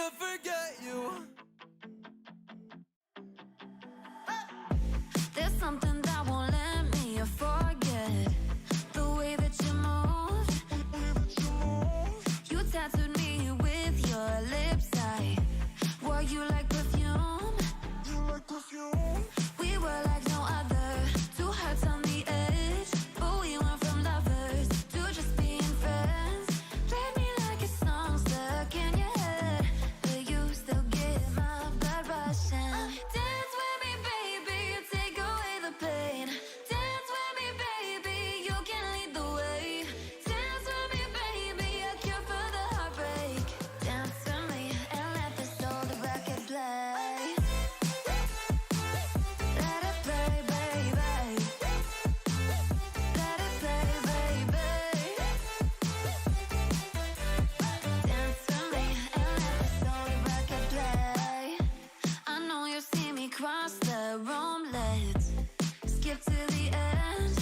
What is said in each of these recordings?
to forget you. There's something that won't let me forget the way that you move. You tattooed me with your lips. I wore you like perfume. We were like no other, two hearts on the edge, but we went from lovers to just being friends. Play me like a song stuck in your head, but you still get my blood rushing. Dance with me, baby, you take away the pain. Dance with me, baby, you can lead the way. Dance with me, baby, a cure for the heartbreak. Dance with me and let this old record play. Let it play, baby. Let it play, baby. Dance with me and let this old record play. I know you see me cross the room. Let's skip to the end.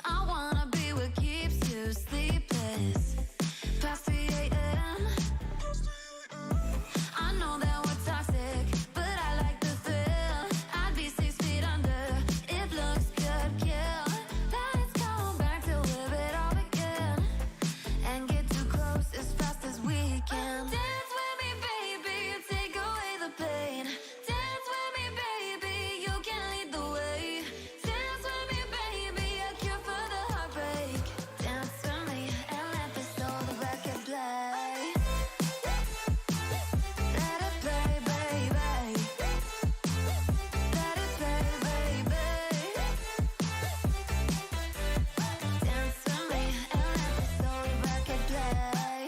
I wanna be what keeps you sleepless past 3 a.m. I know that we're toxic, but I like the thrill. I'd be 6 feet under. It looks good, kill. Let's go back to live it all again and get too close as fast as we can. Dance with me, baby, you take away the pain. Dance with me, baby, you can lead the way. Dance with me, baby, a cure for the heartbreak. Dance with me and let this old record play. Let it play, baby. Let it play, baby. Dance with me and let this old record play.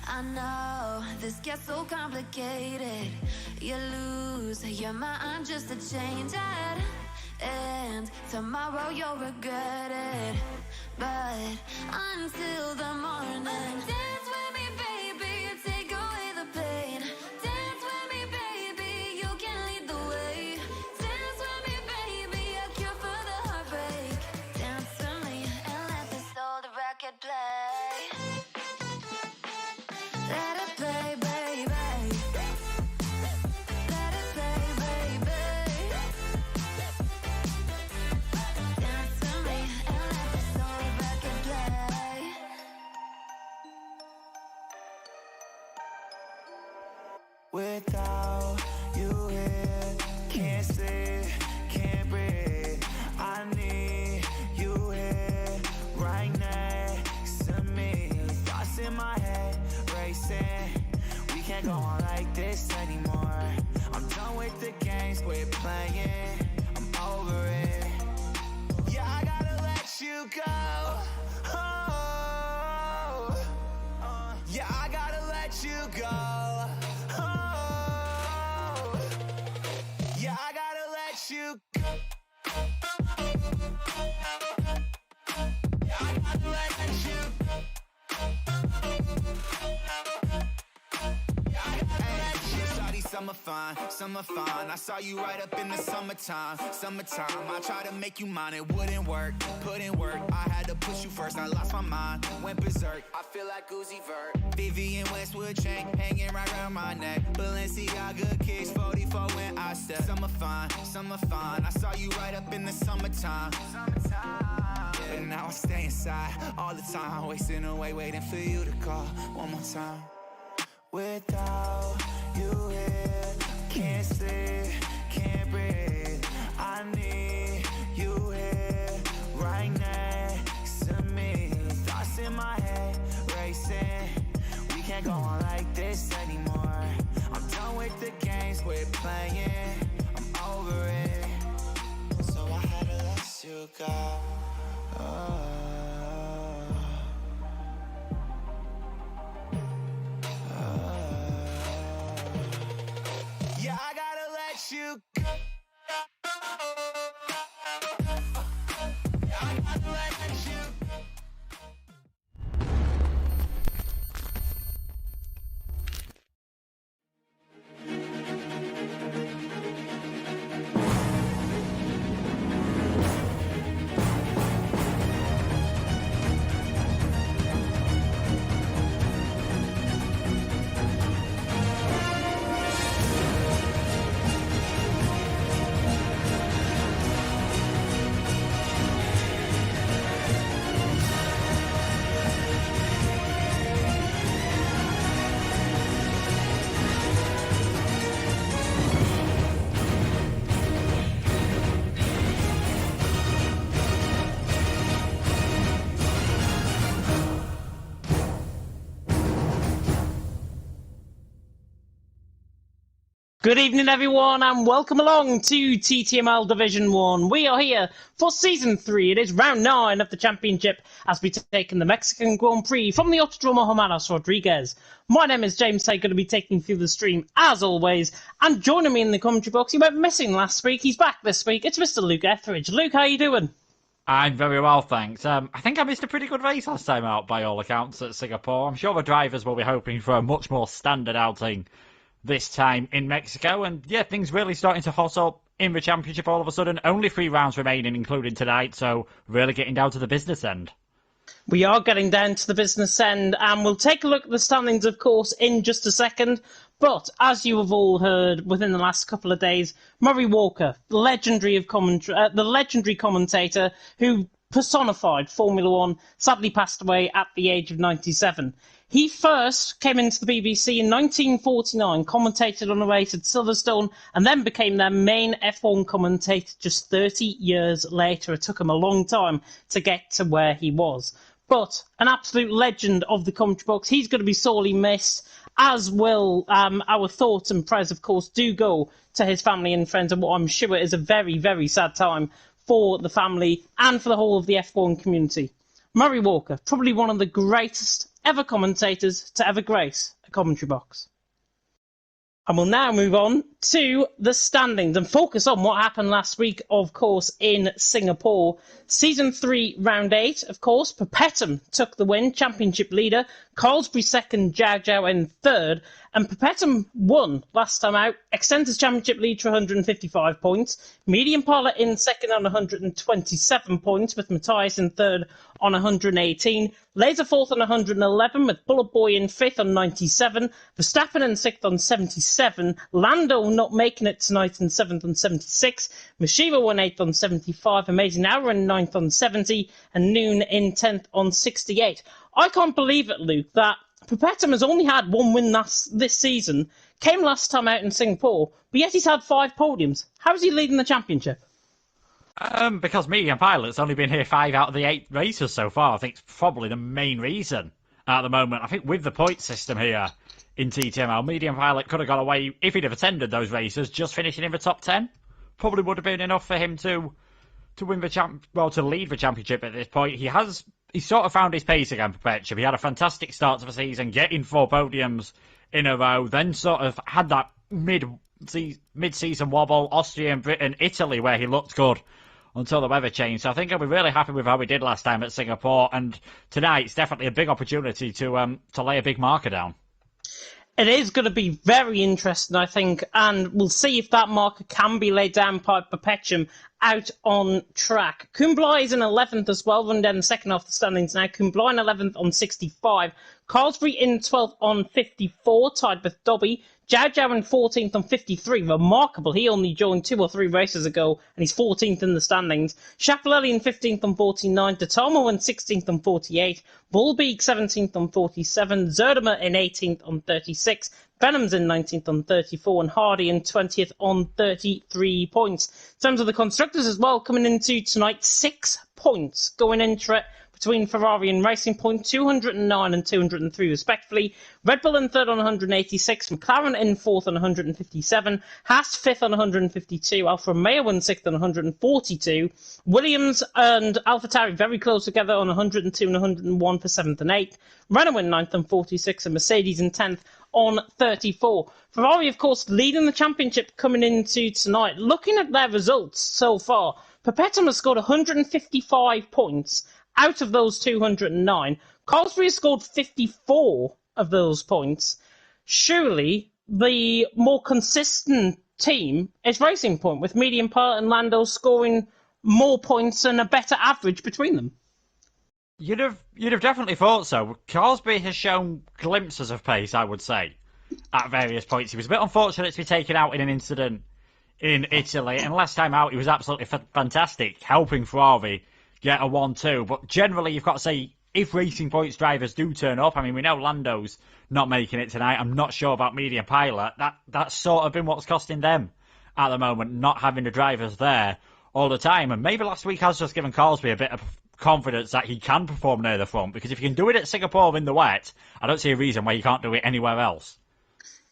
I know this gets so complicated. You lose your mind just to change it, and tomorrow you'll regret it. But until the morning, dance with me, baby, you take away the pain. Dance with me, baby, you can lead the way. Dance with me, baby, a cure for the heartbreak. Dance with me and let this old record play. Let it play, baby. Let it play, baby. Dance with me and let this old record play. Without you here, can't sleep, can't breathe. I need you here, right next to me. Thoughts in my head, racing. We can't go on like this anymore. I'm done with the games, quit playing. I'm over it. Yeah, I gotta let you go. Oh, yeah, I gotta let you go. Oh, yeah, I gotta let you go. Yeah, I gotta let you go. Yeah, I gotta let you. Shawty, summer fine, summer fine. I saw you right up in the summertime, summertime. I tried to make you mine, it wouldn't work. Put in work, I had to push you first. I lost my mind, went berserk. I feel like Uzi Vert. Vivian Westwood chain hanging right around my neck. Balenciaga kicks 44 when I step. Summer fine, summer fine. I saw you right up in the summertime, summertime. But now I stay inside all the time, wasting away, waiting for you to call one more time. Without you here, can't sleep, can't breathe. I need you here, right next to me. Thoughts in my head, racing. We can't go on like this anymore. I'm done with the games, quit playing. I'm over it. So I had to let you go. Yeah, I gotta let you go. Yeah, I gotta let you go. Good evening, everyone, and welcome along to TTML Division 1. We are here for Season 3. It is Round 9 of the Championship as we take in the Mexican Grand Prix from the Autodromo Hermanos Rodriguez. My name is James Tay, going to be taking you through the stream as always, and joining me in the commentary box, he went missing last week, he's back this week, it's Mr. Luke Etheridge. Luke, how are you doing? I'm very well, thanks. I think I missed a pretty good race last time out, by all accounts, at Singapore. I'm sure the drivers will be hoping for a much more standard outing this time in Mexico. And yeah, things really starting to hot up in the championship all of a sudden. Only 3 rounds remaining, including tonight, so really getting down to the business end. We are getting down to the business end, and we'll take a look at the standings, of course, in just a second. But as you have all heard within the last couple of days, Murray Walker, the legendary commentator who personified Formula One, sadly passed away at the age of 97. He first came into the BBC in 1949, commentated on a race at Silverstone, and then became their main F1 commentator just 30 years later. It took him a long time to get to where he was. But an absolute legend of the commentary box. He's going to be sorely missed, as will our thoughts and prayers, of course, do go to his family and friends, and what I'm sure is a very, very sad time for the family and for the whole of the F1 community. Murray Walker, probably one of the greatest ever commentators to ever grace a commentary box. And we'll now move on to the standings and focus on what happened last week, of course, in Singapore. Season 3, Round 8, of course, Perpetuum took the win, championship leader. Carlsbury second, Zhao Zhao in third. And Perpetuum won last time out, extends his championship lead to 155 points. Medium Pilot in second on 127 points, with Matthias in third on 118. Laser fourth on 111, with Bullet Boy in fifth on 97. Verstappen in sixth on 77. Lando not making it tonight in seventh on 76. Mashiva won eighth on 75. Amazing Hour in ninth on 70. And Noon in 10th on 68. I can't believe it, Luke, that Perpetuum has only had 1 win this season, came last time out in Singapore, but yet he's had 5 podiums. How is he leading the championship? Because Medium Pilot's only been here 5 out of the 8 races so far. I think it's probably the main reason at the moment. I think with the point system here in TTML, Medium Pilot could have got away, if he'd have attended those races, just finishing in the top 10. Probably would have been enough for him to win to lead the championship at this point. He sort of found his pace again, Perpetuum. He had a fantastic start to the season, getting 4 podiums in a row, then sort of had that mid-season wobble, Austria and Britain, Italy, where he looked good until the weather changed. So I think I'll be really happy with how he did last time at Singapore, and tonight it's definitely a big opportunity to lay a big marker down. It is going to be very interesting, I think, and we'll see if that marker can be laid down by Perpetuum out on track. Kumbla is in 11th as well, running down the second half of the standings now. Kumbla in 11th on 65. Carlsbury in 12th on 54, tied with Dobby. Zhao Zhao in 14th on 53. Remarkable. He only joined 2 or 3 races ago, and he's 14th in the standings. Schiaparelli in 15th on 49. Dotamo in 16th on 48. Volbeek 17th on 47. Zerdemer in 18th on 36. Benham's in 19th on 34. And Hardy in 20th on 33 points. In terms of the constructors as well, coming into tonight, 6 points going into it between Ferrari and Racing Point, 209 and 203 respectively. Red Bull in third on 186, McLaren in fourth on 157, Haas fifth on 152, Alfa Romeo in sixth on 142, Williams and AlphaTauri very close together on 102 and 101 for seventh and eighth, Renault in ninth on 46, and Mercedes in 10th on 34. Ferrari, of course, leading the championship coming into tonight. Looking at their results so far, Perpetuum has scored 155 points out of those 209. Carlsbury has scored 54 of those points. Surely the more consistent team is Racing Point, with Medium Pilot and Lando scoring more points and a better average between them. You'd have definitely thought so. Carlsbury has shown glimpses of pace, I would say, at various points. He was a bit unfortunate to be taken out in an incident in Italy, and last time out he was absolutely fantastic, helping Ferrari get a 1-2. But generally, you've got to say, if Racing Point's drivers do turn up, I mean, we know Lando's not making it tonight. I'm not sure about Medium Pilot. That's sort of been what's costing them at the moment, not having the drivers there all the time. And maybe last week has just given Carlsbury a bit of confidence that he can perform near the front, because if you can do it at Singapore in the wet, I don't see a reason why you can't do it anywhere else.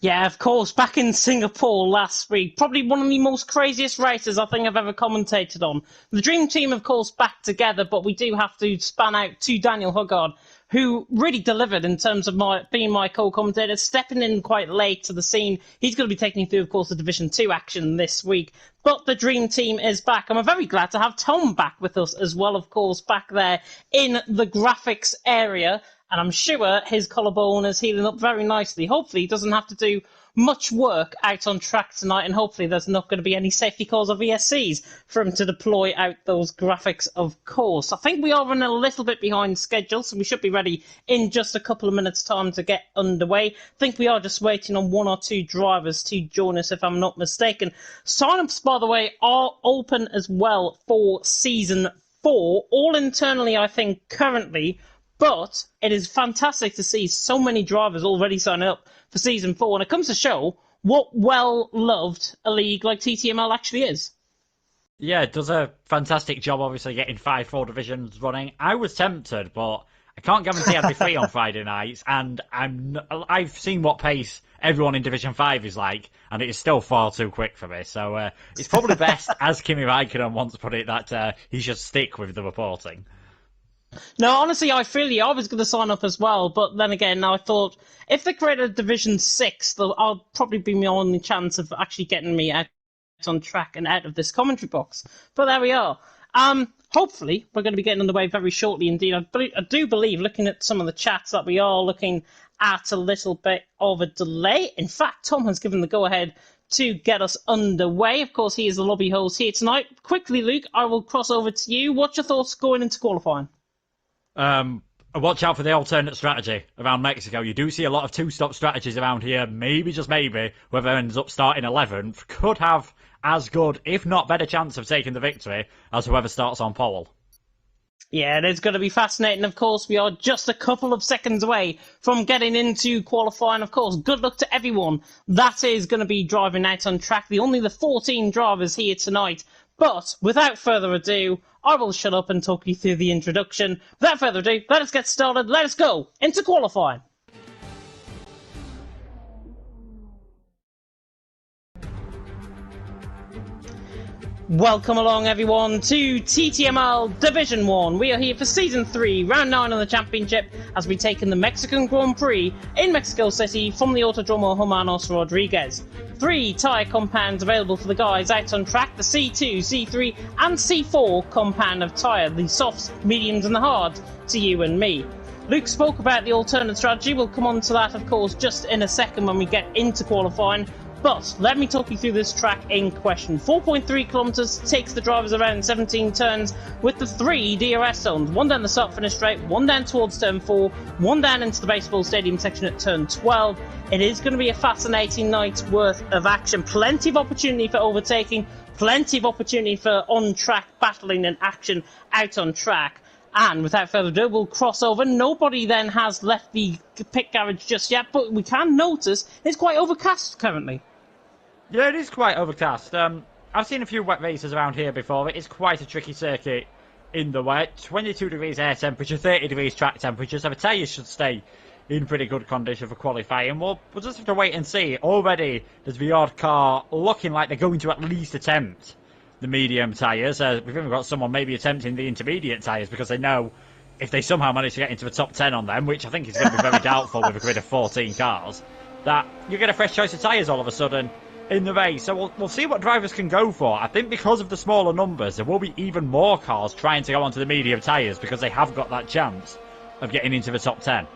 Yeah, of course, back in Singapore last week. Probably one of the most craziest races I think I've ever commentated on. The Dream Team, of course, back together, but we do have to span out to Daniel Huggard, who really delivered in terms of being my co-commentator, stepping in quite late to the scene. He's going to be taking you through, of course, the Division 2 action this week. But the Dream Team is back, and I'm very glad to have Tom back with us as well, of course, back there in the graphics area. And I'm sure his collarbone is healing up very nicely. Hopefully he doesn't have to do much work out on track tonight, and hopefully there's not going to be any safety calls or VSCs for him to deploy out those graphics, of course. I think we are running a little bit behind schedule, so we should be ready in just a couple of minutes' time to get underway. I think we are just waiting on one or two drivers to join us, if I'm not mistaken. Sign-ups, by the way, are open as well for Season 4, all internally, I think, currently. But it is fantastic to see so many drivers already sign up for Season 4, and it comes to show what well-loved a league like TTML actually is. Yeah, it does a fantastic job, obviously, getting 5-4 divisions running. I was tempted, but I can't guarantee I'd be free on Friday nights, and I've seen what pace everyone in Division 5 is like, and it is still far too quick for me. So it's probably best, as Kimi Räikkönen once put it, that he should stick with the reporting. No, honestly, I feel you. I was going to sign up as well, but then again, I thought if they create a Division 6, I'll probably be my only chance of actually getting me out on track and out of this commentary box. But there we are. Hopefully, we're going to be getting underway very shortly indeed. I do believe, looking at some of the chats, that we are looking at a little bit of a delay. In fact, Tom has given the go-ahead to get us underway. Of course, he is the lobby host here tonight. Quickly, Luke, I will cross over to you. What's your thoughts going into qualifying? Watch out for the alternate strategy around Mexico. You do see a lot of two-stop strategies around here. Maybe, just maybe, whoever ends up starting 11th could have as good, if not better, chance of taking the victory as whoever starts on pole. Yeah, it is going to be fascinating. Of course, we are just a couple of seconds away from getting into qualifying. Of course, good luck to everyone that is going to be driving out on track. Only the 14 drivers here tonight. But without further ado, I will shut up and talk you through the introduction. Without further ado, let us get started. Let us go into qualifying. Welcome along, everyone, to TTML Division 1. We are here for Season 3, Round 9 of the Championship, as we take in the Mexican Grand Prix in Mexico City from the Autodromo Hermanos Rodriguez. 3 tyre compounds available for the guys out on track, the C2, C3 and C4 compound of tyre, the softs, mediums and the hards, to you and me. Luke spoke about the alternate strategy. We'll come on to that, of course, just in a second when we get into qualifying. But let me talk you through this track in question. 4.3 kilometres takes the drivers around 17 turns with the 3 DRS zones. One down the start-finish straight, one down towards turn 4, one down into the baseball stadium section at turn 12. It is going to be a fascinating night's worth of action. Plenty of opportunity for overtaking, plenty of opportunity for on-track battling and action out on track. And without further ado, we'll cross over. Nobody then has left the pit garage just yet, but we can notice it's quite overcast currently. Yeah, it is quite overcast. I've seen a few wet races around here before. It is quite a tricky circuit in the wet. 22 degrees air temperature, 30 degrees track temperature, so the tyres should stay in pretty good condition for qualifying. We'll just have to wait and see. Already, there's the odd car looking like they're going to at least attempt the medium tyres. We've even got someone maybe attempting the intermediate tyres because they know if they somehow manage to get into the top 10 on them, which I think is going to be very doubtful with a grid of 14 cars, that you get a fresh choice of tyres all of a sudden in the race. So we'll see what drivers can go for. I think because of the smaller numbers, there will be even more cars trying to go onto the medium tyres because they have got that chance of getting into the top 10.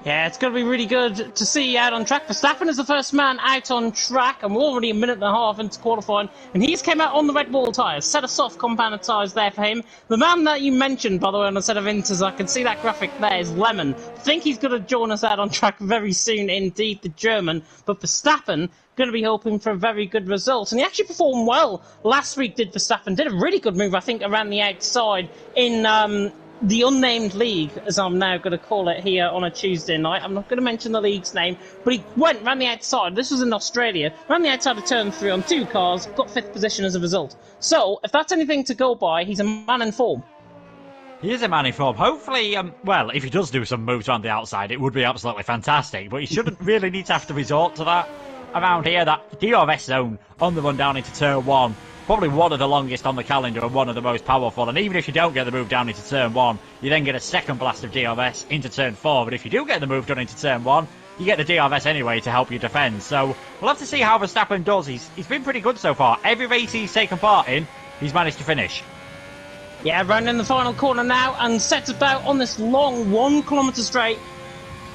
Yeah, it's going to be really good to see out on track. Verstappen is the first man out on track, and we're already a minute and a half into qualifying, and he's came out on the Red Bull tyres. Set of soft compounded tyres there for him. The man that you mentioned, by the way, on a set of Inters, I can see that graphic there, is Lemon. I think he's going to join us out on track very soon indeed, the German. But Verstappen, going to be hoping for a very good result. And he actually performed well last week, did Verstappen. Did a really good move, I think, around the outside in the unnamed league, as I'm now going to call it here on a Tuesday night. I'm not going to mention the league's name, but he went round the outside. This was in Australia. Round the outside of turn 3 on 2 cars, got 5th position as a result. So, if that's anything to go by, he's a man in form. He is a man in form. Hopefully, well, if he does do some moves around the outside, it would be absolutely fantastic. But he shouldn't really need to have to resort to that. Around here, that DRS zone on the run down into turn 1. Probably one of the longest on the calendar and one of the most powerful. And even if you don't get the move down into turn 1, you then get a second blast of DRS into turn 4. But if you do get the move done into turn 1, you get the DRS anyway to help you defend. So we'll have to see how Verstappen does. He's been pretty good so far. Every race he's taken part in, he's managed to finish. Yeah, round in the final corner now and sets about on this long 1 kilometre straight.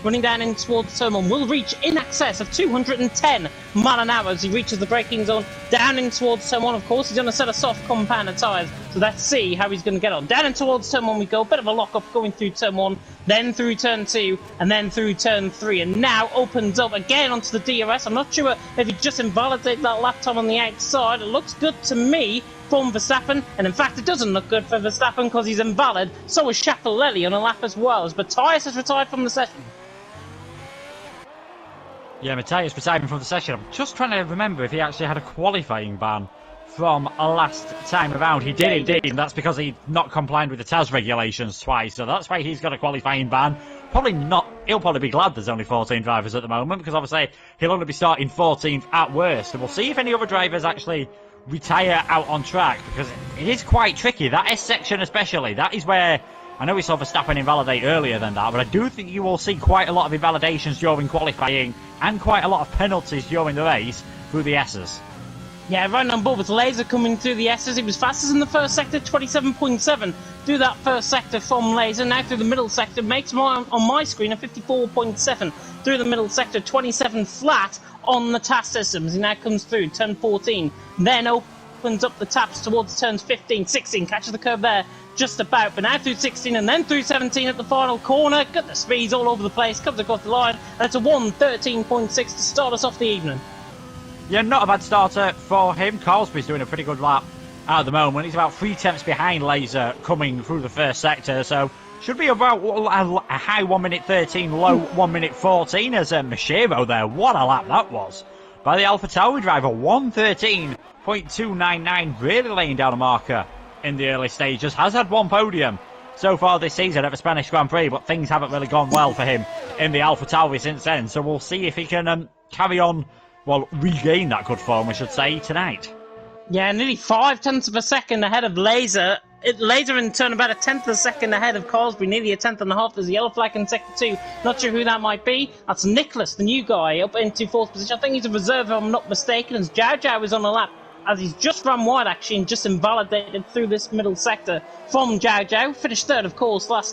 Running down in towards turn 1 will reach in excess of 210 mile an hour as he reaches the braking zone. Down in towards turn 1, of course, he's on a set of soft compounder tyres. So let's see how he's going to get on. Down in towards turn 1 we go. Bit of a lock-up going through turn 1, then through turn 2, and then through turn 3. And now opens up again onto the DRS. I'm not sure if he just invalidated that lap time on the outside. It looks good to me from Verstappen, and in fact it doesn't look good for Verstappen because he's invalid. So is Schiaparelli on a lap as well, as Matthias has retired from the session. Yeah, Matthias retiring from the session. I'm just trying to remember if he actually had a qualifying ban from last time around. He did indeed, and that's because he not complied with the TAS regulations twice, so that's why he's got a qualifying ban. Probably not, he'll probably be glad there's only 14 drivers at the moment, because obviously he'll only be starting 14th at worst, and we'll see if any other drivers actually retire out on track, because it is quite tricky. That S section especially, that is where, I know we saw Verstappen invalidate earlier than that, but I do think you will see quite a lot of invalidations during qualifying and quite a lot of penalties during the race through the S's. Yeah, right on board with Laser coming through the S's. He was fastest in the first sector, 27.7 through that first sector from Laser. Now through the middle sector, makes on my screen a 54.7 through the middle sector, 27 flat on the TAS systems. He now comes through turn 14, then opens up the taps towards turns 15, 16, catches the curve there just about, but now through 16 and then through 17 at the final corner. Got the speeds all over the place, comes across the line, and it's a 1:13.6 to start us off the evening. Yeah, not a bad starter for him. Carlsby's doing a pretty good lap at the moment. He's about 3 tenths behind Laser coming through the first sector, so should be about a high 1 minute 13, low 1 minute 14 as Machero there. What a lap that was by the AlphaTauri driver. 1:13.299, really laying down a marker in the early stages. Has had 1 podium so far this season at the Spanish Grand Prix, but things haven't really gone well for him in the AlphaTauri since then, so we'll see if he can carry on, well, regain that good form, we should say, tonight. Yeah, nearly 5 tenths of a second ahead of Laser. Laser in turn about a tenth of a second ahead of Carsby, nearly a tenth and a half. There's a yellow flag in sector 2. Not sure who that might be. That's Nicholas, the new guy, up into 4th position. I think he's a reserve, if I'm not mistaken, as Zhao Zhao is on the lap, as he's just run wide, actually, and just invalidated through this middle sector from Zhao Zhao. Finished 3rd, of course, last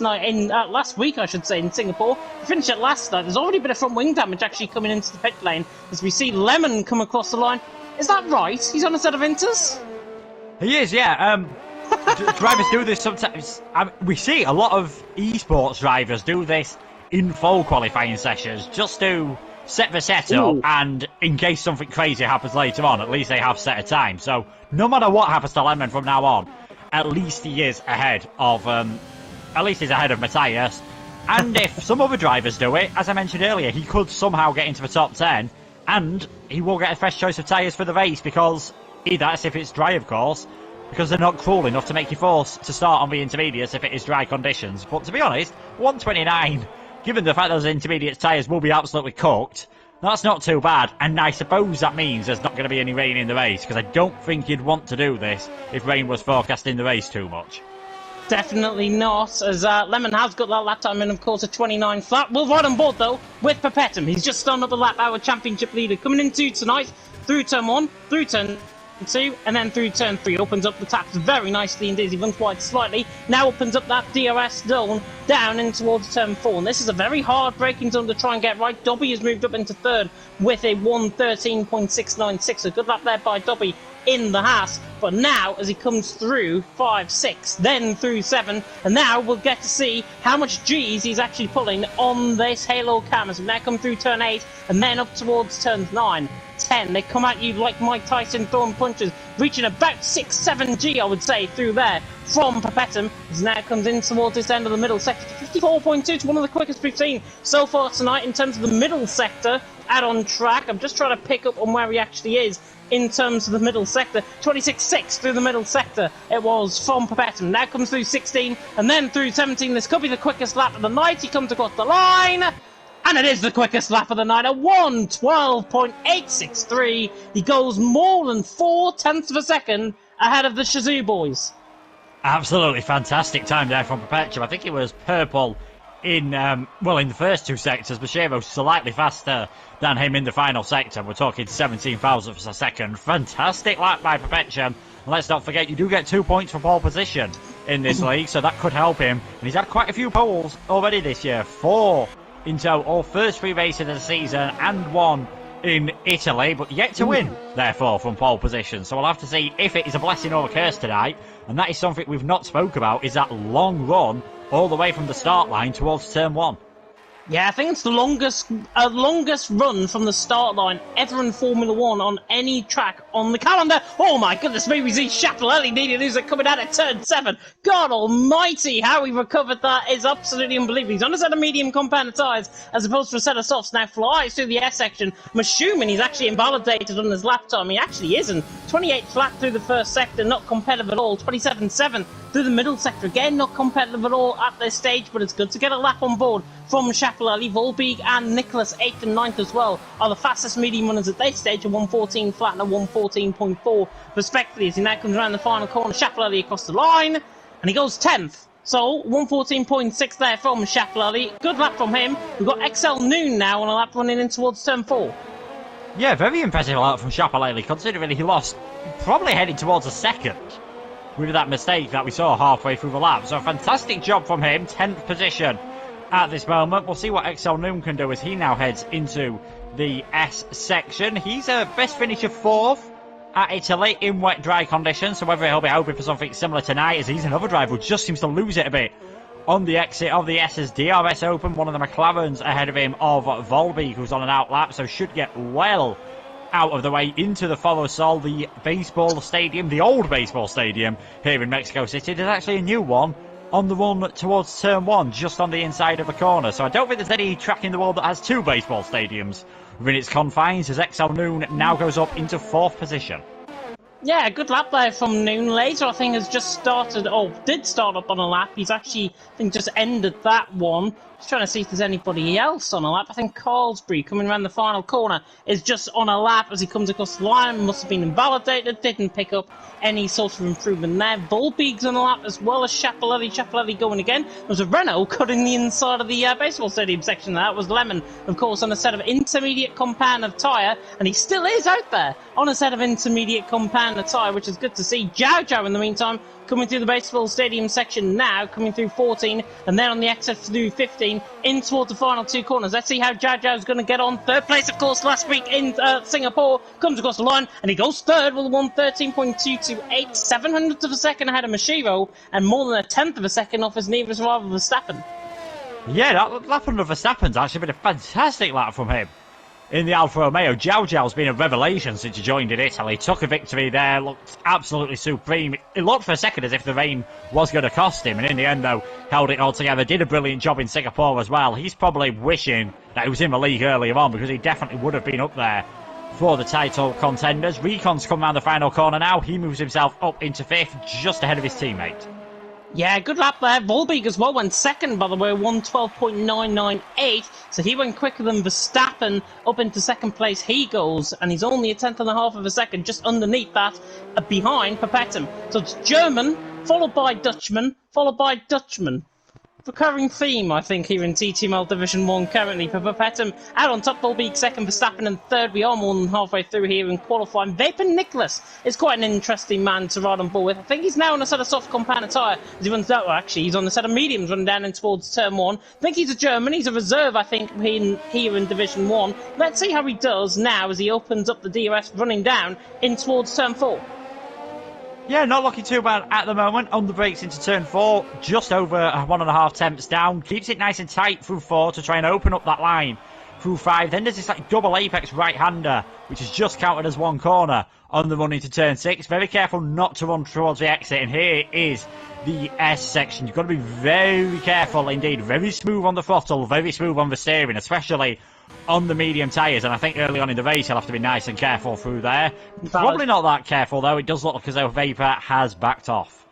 week, I should say, in Singapore. He finished it last night. There's already a bit of front wing damage actually coming into the pit lane as we see Lemon come across the line. Is that right? He's on a set of inters? He is, yeah. Drivers do this sometimes. We see a lot of esports drivers do this in full qualifying sessions just to set the setup, and in case something crazy happens later on, at least they have set a time. So no matter what happens to Lemon from now on, at least he is ahead of Matthias. And if some other drivers do it, as I mentioned earlier, he could somehow get into the top 10, and he will get a fresh choice of tyres for the race, because that's if it's dry, of course, because they're not cruel enough to make you force to start on the intermediates if it is dry conditions. But to be honest, 129, given the fact those intermediate tyres will be absolutely cooked, that's not too bad. And I suppose that means there's not going to be any rain in the race, because I don't think you'd want to do this if rain was forecast in the race too much. Definitely not, as Lemon has got that lap time in, of course, a 29 flat. We'll ride on board, though, with Perpetuum. He's just starting up the lap, our championship leader, coming into tonight, through turn 1, through turn 2, and then through turn 3. Opens up the taps very nicely indeed. He runs wide slightly, now opens up that DRS zone down in towards turn 4. And this is a very hard braking zone to try and get right. Dobby has moved up into 3rd with a 1:13.696. A good lap there by Dobby in the Haas. But now, as he comes through 5, 6, then through 7, and now we'll get to see how much G's he's actually pulling on this Halo cam as we now come through turn 8, and then up towards turns 9, 10. They come at you like Mike Tyson throwing punches, reaching about 6, 7 G, I would say, through there from Perpetuum, as now comes in towards this end of the middle sector. 54.2 to one of the quickest we've seen so far tonight in terms of the middle sector out on track. I'm just trying to pick up on where he actually is in terms of the middle sector. 26.6 through the middle sector it was from Papetum. Now comes through 16 and then through 17. This could be the quickest lap of the night. He comes across the line. And it is the quickest lap of the night at 1:12.863. He goes more than 0.4 of a second ahead of the Shazoo boys. Absolutely fantastic time there from Perpetuum. I think it was purple in the first two sectors. Bashevo slightly faster than him in the final sector. We're talking 17 thousandths a second. Fantastic lap by Perpetuum. And let's not forget, you do get 2 points for pole position in this league, so that could help him. And he's had quite a few poles already this year. 4 in total, first 3 races of the season and 1 in Italy, but yet to win, therefore, from pole position. So we'll have to see if it is a blessing or a curse tonight, and that is something we've not spoke about, is that long run all the way from the start line towards turn 1. Yeah, I think it's the longest run from the start line ever in Formula 1 on any track on the calendar. Oh my goodness, maybe see Schiaparelli needed loser coming out at turn 7. God almighty, how he recovered that is absolutely unbelievable. He's on a set of medium compound tyres as opposed to a set of softs. Now flies through the S section. I'm assuming he's actually invalidated on his lap time. He actually isn't. 28 flat through the first sector, not competitive at all. 27.7 through the middle sector. Again, not competitive at all at this stage, but it's good to get a lap on board from Schiaparelli. Volbeek and Nicholas, 8th and 9th as well, are the fastest medium runners at this stage, a 1:14 flat and a 1:14.4 respectively, as he now comes around the final corner. Schiaparelli across the line, and he goes 10th. So, 1:14.6 there from Schiaparelli. Good lap from him. We've got XL Noon now on a lap running in towards turn 4. Yeah, very impressive lap from Schiaparelli, considering he lost, probably heading towards a second with that mistake that we saw halfway through the lap. So, fantastic job from him, 10th position at this moment. We'll see what XL Noon can do as he now heads into the S section. He's a best finisher 4th at Italy in wet dry conditions, so whether he'll be hoping for something similar tonight, as he's another driver who just seems to lose it a bit on the exit of the S's DRS Open. One of the McLarens ahead of him of Volbeek, who's on an out lap, so should get well out of the way into the Foro Sol, the baseball stadium, the old baseball stadium here in Mexico City. There's actually a new one on the run towards turn 1, just on the inside of the corner. So I don't think there's any track in the world that has 2 baseball stadiums within its confines, as XL Noon now goes up into 4th position. Yeah, good lap there from Noon. Later, I think, has just started, did start up on a lap. He's actually, I think, just ended that one. Just trying to see if there's anybody else on a lap. I think Carlsbury, coming around the final corner, is just on a lap as he comes across the line. Must have been invalidated, didn't pick up any sort of improvement there. Volbeek's on a lap as well as Schiaparelli. Schiaparelli going again. There was a Renault cutting the inside of the baseball stadium section. That was Lemon, of course, on a set of intermediate compound of tyre, and he still is out there on a set of intermediate compound of tyre, which is good to see. Jow Jow, in the meantime, coming through the baseball stadium section now, coming through 14, and then on the exit through 15, in towards the final 2 corners. Let's see how Jow Jow's going to get on. 3rd place, of course, last week in Singapore, comes across the line, and he goes 3rd with a 1:13.228, 700th of a second ahead of Mashiro, and more than a 10th of a second off his nearest rival, Verstappen. Yeah, that lap under Verstappen's actually been a fantastic lap from him in the Alfa Romeo. Jow Jow's been a revelation since he joined in Italy. Took a victory there, looked absolutely supreme. It looked for a second as if the rain was going to cost him, and in the end, though, held it all together. Did a brilliant job in Singapore as well. He's probably wishing that he was in the league earlier on, because he definitely would have been up there for the title contenders. Recon's come around the final corner now. He moves himself up into 5th, just ahead of his teammate. Yeah, good lap there. Volbeek as well went 2nd, by the way, 1:12.998. So he went quicker than Verstappen. Up into 2nd place he goes, and he's only a 10th of a second just underneath that, behind Papetum. So it's German, followed by Dutchman, followed by Dutchman. Recurring theme, I think, here in TTML Division 1 currently for Papetum. Out on top, Volbeek 2nd, Verstappen in 3rd. We are more than halfway through here in qualifying. Vapor Nicholas is quite an interesting man to ride on board with. I think he's now on a set of soft compound tyre as he runs out. Well, actually, he's on a set of mediums running down in towards turn 1. I think he's a German. He's a reserve, I think, here in Division 1. Let's see how he does now as he opens up the DRS running down in towards turn 4. Yeah, not looking too bad at the moment. On the brakes into turn 4, just over 1.5 tenths down. Keeps it nice and tight through 4 to try and open up that line through 5. Then there's this double apex right-hander, which is just counted as 1 corner on the run into turn 6. Very careful not to run towards the exit. And here is the S section. You've got to be very careful indeed. Very smooth on the throttle, very smooth on the steering, especially on the medium tyres, and I think early on in the race he'll have to be nice and careful through there. Probably not that careful, though. It does look as though Vapor has backed off.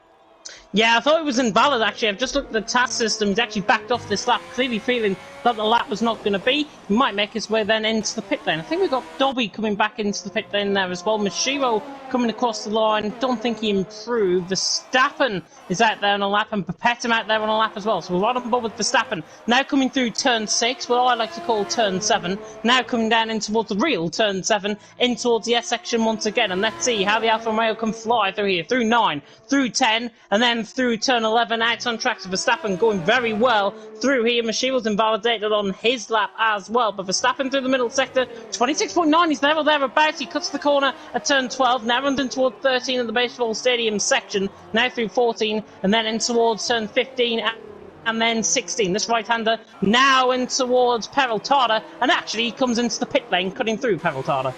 Yeah, I thought it was invalid, actually. I've just looked at the task system. He's actually backed off this lap, clearly feeling that the lap was not going to be. He might make his way then into the pit lane. I think we've got Dobby coming back into the pit lane there as well. Mashiro coming across the line. Don't think he improved. Verstappen is out there on a lap, and Papetum out there on a lap as well. So we're right on board with Verstappen. Now coming through turn 6, what I like to call turn 7. Now coming down in towards the real turn 7, in towards the S section once again. And let's see how the Alfa Romeo can fly through here. Through 9, through 10, and then through turn 11, out on track. So Verstappen going very well through here. Mashiro's invalidated on his lap as well, but Verstappen through the middle sector, 26.9, he's there or thereabouts. He cuts the corner at turn 12, now runs in toward 13 in the baseball stadium section, now through 14, and then in towards turn 15, and then 16. This right-hander now in towards Peraltada, and actually he comes into the pit lane, cutting through Peraltada.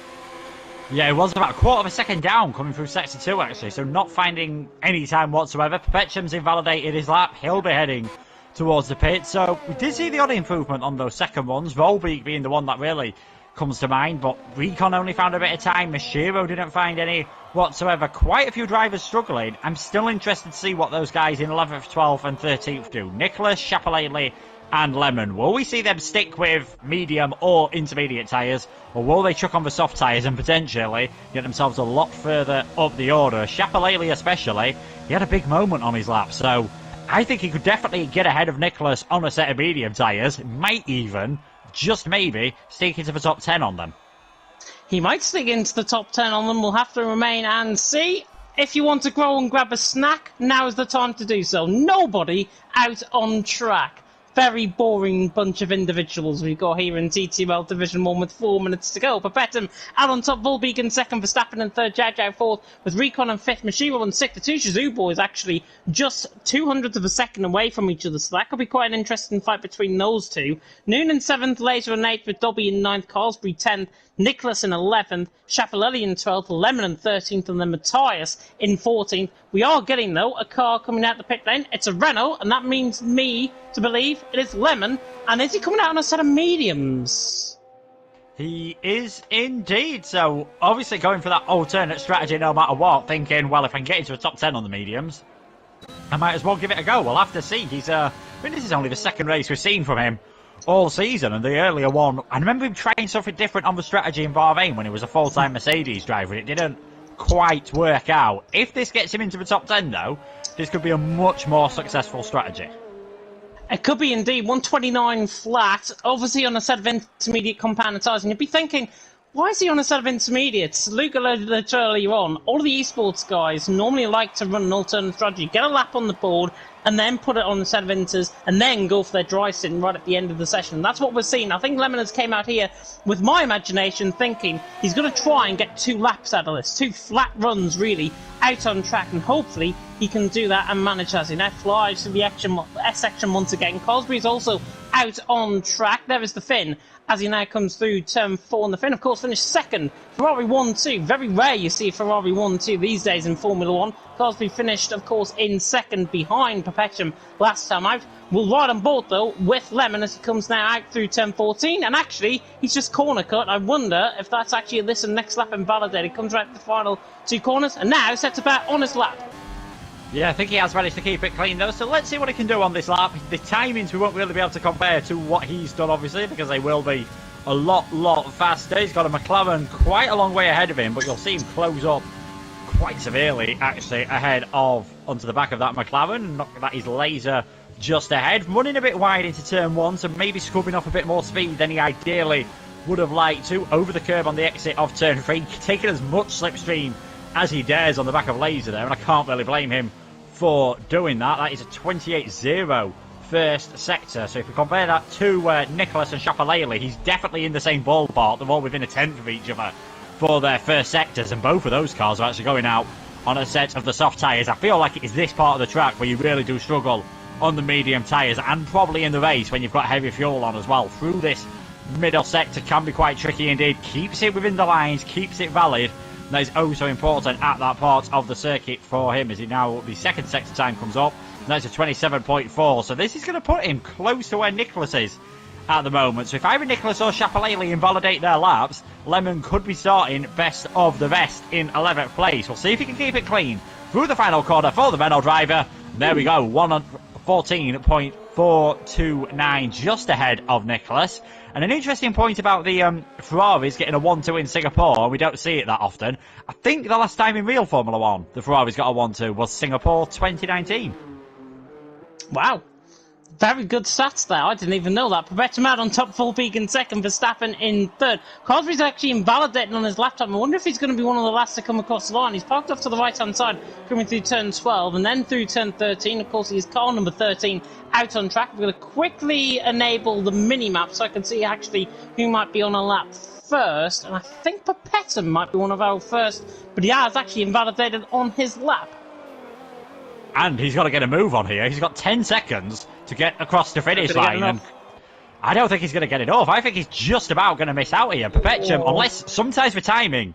Yeah, it was about a quarter of a second down coming through sector 2, actually, so not finding any time whatsoever. Perpetuum's invalidated his lap. He'll be heading towards the pit, so we did see the odd improvement on those second ones, Volbeek being the one that really comes to mind, but Recon only found a bit of time. Mashiro didn't find any whatsoever. Quite a few drivers struggling. I'm still interested to see what those guys in 11th, 12th and 13th do. Nicholas, Chapalele and Lemon. Will we see them stick with medium or intermediate tyres, or will they chuck on the soft tyres and potentially get themselves a lot further up the order? Chapalele especially, he had a big moment on his lap, so I think he could definitely get ahead of Nicholas on a set of medium tyres. Might even, just maybe, sneak into the top 10 on them. He might sneak into the top 10 on them. We'll have to remain and see. If you want to grow and grab a snack, now is the time to do so. Nobody out on track. Very boring bunch of individuals we've got here in TTML Division 1 with 4 minutes to go. Papetum out on top, Volbeek in second, Verstappen in third, Zhao fourth, with Recon in fifth, Mashiro in sixth. The two Shizuo boys actually just 200th of a second away from each other, so that could be quite an interesting fight between those two. Noon in seventh, Laser in eighth, with Dobby in ninth, Carlsbury 10th, Nicholas in 11th, Chapalele in 12th, Lemon in 13th, and then Matthias in 14th. We are getting, though, a car coming out the pit lane. It's a Renault, and that means me to believe it is Lemon. And is he coming out on a set of mediums? He is indeed. So, obviously going for that alternate strategy no matter what, thinking, well, if I can get into a top 10 on the mediums, I might as well give it a go. We'll have to see. This is only the second race we've seen from him all season, and the earlier one, I remember him trying something different on the strategy in Bahrain when he was a full-time Mercedes driver, and it didn't quite work out. If this gets him into the top 10, though, this could be a much more successful strategy. It could be indeed. 129 flat, obviously on a set of intermediate compound tyres, and you'd be thinking, why is he on a set of intermediates? Luke alluded to it earlier on. All of the esports guys normally like to run an alternate strategy, get a lap on the board, and then put it on a set of inters, and then go for their dry stint right at the end of the session. That's what we're seeing. I think Lemon has came out here with my imagination thinking he's going to try and get 2 laps out of this. 2 flat runs, really, out on track, and hopefully he can do that and manage as he now flies to the S section once again. Cosby's also out on track. There is the Finn as he now comes through turn 4, and the Finn, of course, finished second. Ferrari 1-2. Very rare you see Ferrari 1-2 these days in Formula 1. Cosby finished, of course, in second behind Perpetuum last time out. We'll ride on board, though, with Lemon as he comes now out through turn 14. And actually, he's just corner cut. I wonder if that's actually a this and next lap invalidated. Comes right to the final 2 corners, and now sets about on his lap. Yeah, I think he has managed to keep it clean, though, so let's see what he can do on this lap. The timings we won't really be able to compare to what he's done, obviously, because they will be a lot faster. He's got a McLaren quite a long way ahead of him, but you'll see him close up quite severely, actually, ahead of, onto the back of that McLaren. Not that is Laser just ahead. Running a bit wide into turn 1, so maybe scrubbing off a bit more speed than he ideally would have liked to. Over the curb on the exit of turn 3, taking as much slipstream as he dares on the back of Laser there, and I can't really blame him for doing that. That is a 28-0 first sector. So if we compare that to Nicholas and Chapalele, he's definitely in the same ballpark. They're all within a tenth of each other for their first sectors, and both of those cars are actually going out on a set of the soft tyres. I feel like it is this part of the track where you really do struggle on the medium tyres, and probably in the race when you've got heavy fuel on as well. Through this middle sector can be quite tricky indeed. Keeps it within the lines, keeps it valid. That is oh so important at that part of the circuit for him, as he now, the second sector time comes up. That's a 27.4, so this is going to put him close to where Nicholas is at the moment. So if either Nicholas or Shapalele invalidate their laps, Lemon could be starting best of the best in 11th place. We'll see if he can keep it clean through the final corner for the Renault driver. There we go, 14.429, just ahead of Nicholas. And an interesting point about the Ferraris getting a 1-2 in Singapore, we don't see it that often. I think the last time in real Formula 1 the Ferraris got a 1-2 was Singapore 2019. Wow. Very good stats there. I didn't even know that. Pogacar out on top, Volbeek in second, Verstappen in third. Cosby's actually invalidating on his lap time. I wonder if he's going to be one of the last to come across the line. He's parked off to the right-hand side, coming through turn 12, and then through turn 13. Of course, he's car number 13 out on track. We're going to quickly enable the mini-map so I can see actually who might be on a lap first. And I think Pogacar might be one of our first, but he has actually invalidated on his lap. And he's got to get a move on here. He's got 10 seconds to get across the finish line. And I don't think he's going to get it off. I think he's just about going to miss out here. Pogacar, unless sometimes the timing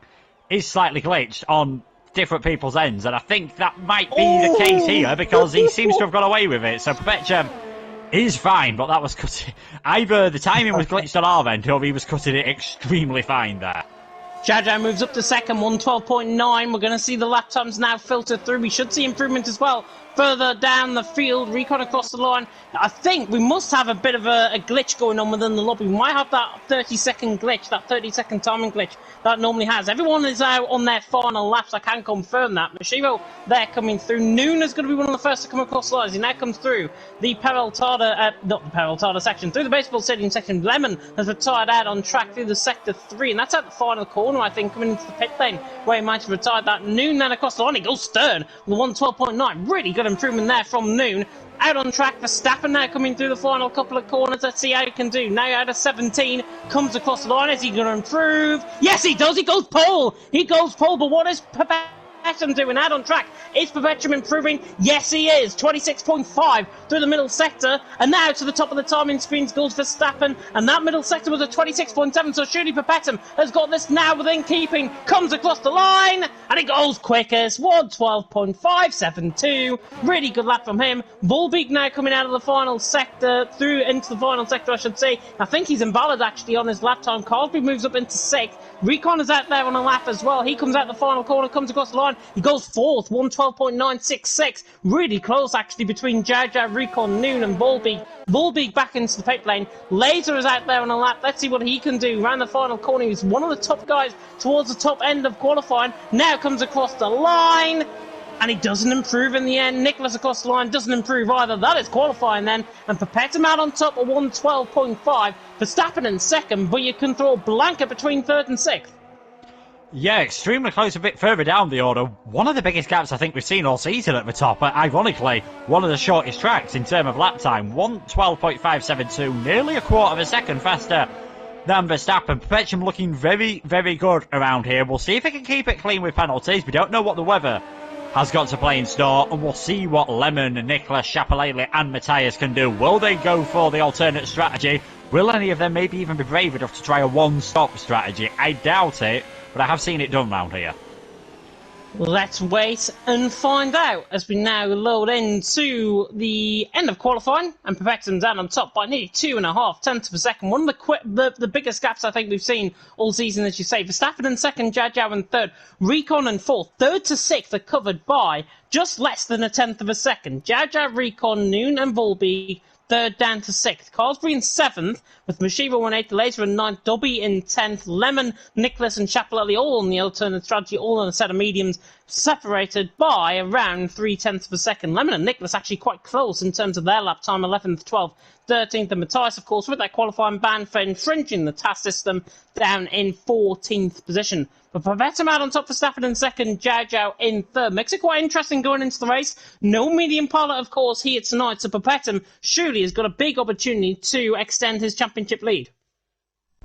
is slightly glitched on different people's ends. And I think that might be the case here because he seems to have got away with it. So Pogacar is fine, but that was cutting. Either the timing was glitched on our end or he was cutting it extremely fine there. Zhao moves up to second, 112.9. We're going to see the lap times now filter through. We should see improvement as well further down the field. Recon across the line. I think we must have a bit of a glitch going on within the lobby. We might have that 30-second glitch, that 30-second timing glitch that normally has. Everyone is out on their final laps. I can confirm that. Mashiro there coming through. Noon is going to be one of the first to come across the line. He now comes through the Peraltada, not the Peraltada section, through the baseball stadium section. Lemon has retired out on track through the sector 3, and that's at the final corner, I think, coming into the pit lane where he might have retired that. Noon then across the line. He goes stern with 112.9. Really good improvement there from Noon. Out on track, Verstappen now coming through the final couple of corners. Let's see how he can do. Now out of 17, comes across the line. Is he going to improve? Yes, he does. He goes pole. He goes pole, but what is Pogacar doing out on track? Is Pogacar improving? Yes, he is. 26.5 through the middle sector. And now to the top of the timing screens goes Verstappen. And that middle sector was a 26.7. So surely Pogacar has got this now within keeping. Comes across the line. And he goes quickest. 112.572. Really good lap from him. Volbeek now coming out of the final sector. Through into the final sector, I should say. I think he's invalid actually on his lap time. Carlsby moves up into 6th. Recon is out there on a lap as well. He comes out the final corner, comes across the line. He goes 4th, 112.966. Really close actually between Zhao, Recon, Noon and Volbeek. Volbeek back into the pit lane. Laser is out there on a lap. Let's see what he can do. Round the final corner. He's one of the top guys towards the top end of qualifying. Now comes across the line. And he doesn't improve in the end. Nicholas across the line doesn't improve either. That is qualifying then. And Pogacar out on top at 112.5. Verstappen in second, but you can throw a blanket between 3rd and 6th. Yeah, extremely close, a bit further down the order. One of the biggest gaps I think we've seen all season at the top. Ironically, one of the shortest tracks in terms of lap time. 112.572, nearly a quarter of a second faster than Verstappen. Pogacar looking very, very good around here. We'll see if he can keep it clean with penalties. We don't know what the weather has got to play in store, and we'll see what Lemon, Nicholas, Shapalele and Matthias can do. Will they go for the alternate strategy? Will any of them maybe even be brave enough to try a one-stop strategy? I doubt it, but I have seen it done round here. Let's wait and find out as we now load into the end of qualifying, and Pogacar's down on top by nearly 2.5 tenths of a second. One of the biggest gaps I think we've seen all season, as you say. Verstappen in second, Zhao in third, Recon in fourth. 3rd to 6th are covered by just less than a tenth of a second. Zhao, Recon, Noon and Volbeek. 3rd down to 6th. Carlsbury in 7th, with Mashiva in 8th, Laser in 9th, Dobby in 10th, Lemon, Nicholas and Chapelelli all on the alternate strategy, all on a set of mediums, separated by around 3/10 of a second. Lemon and Nicholas actually quite close in terms of their lap time, 11th, 12th, 13th, and Matthias, of course, with that qualifying ban for infringing the TAS system, down in 14th position. But Pogacar out on top for Stafford in second, Zhao in third. Makes it quite interesting going into the race. No medium pilot, of course, here tonight, so Pogacar surely has got a big opportunity to extend his championship lead.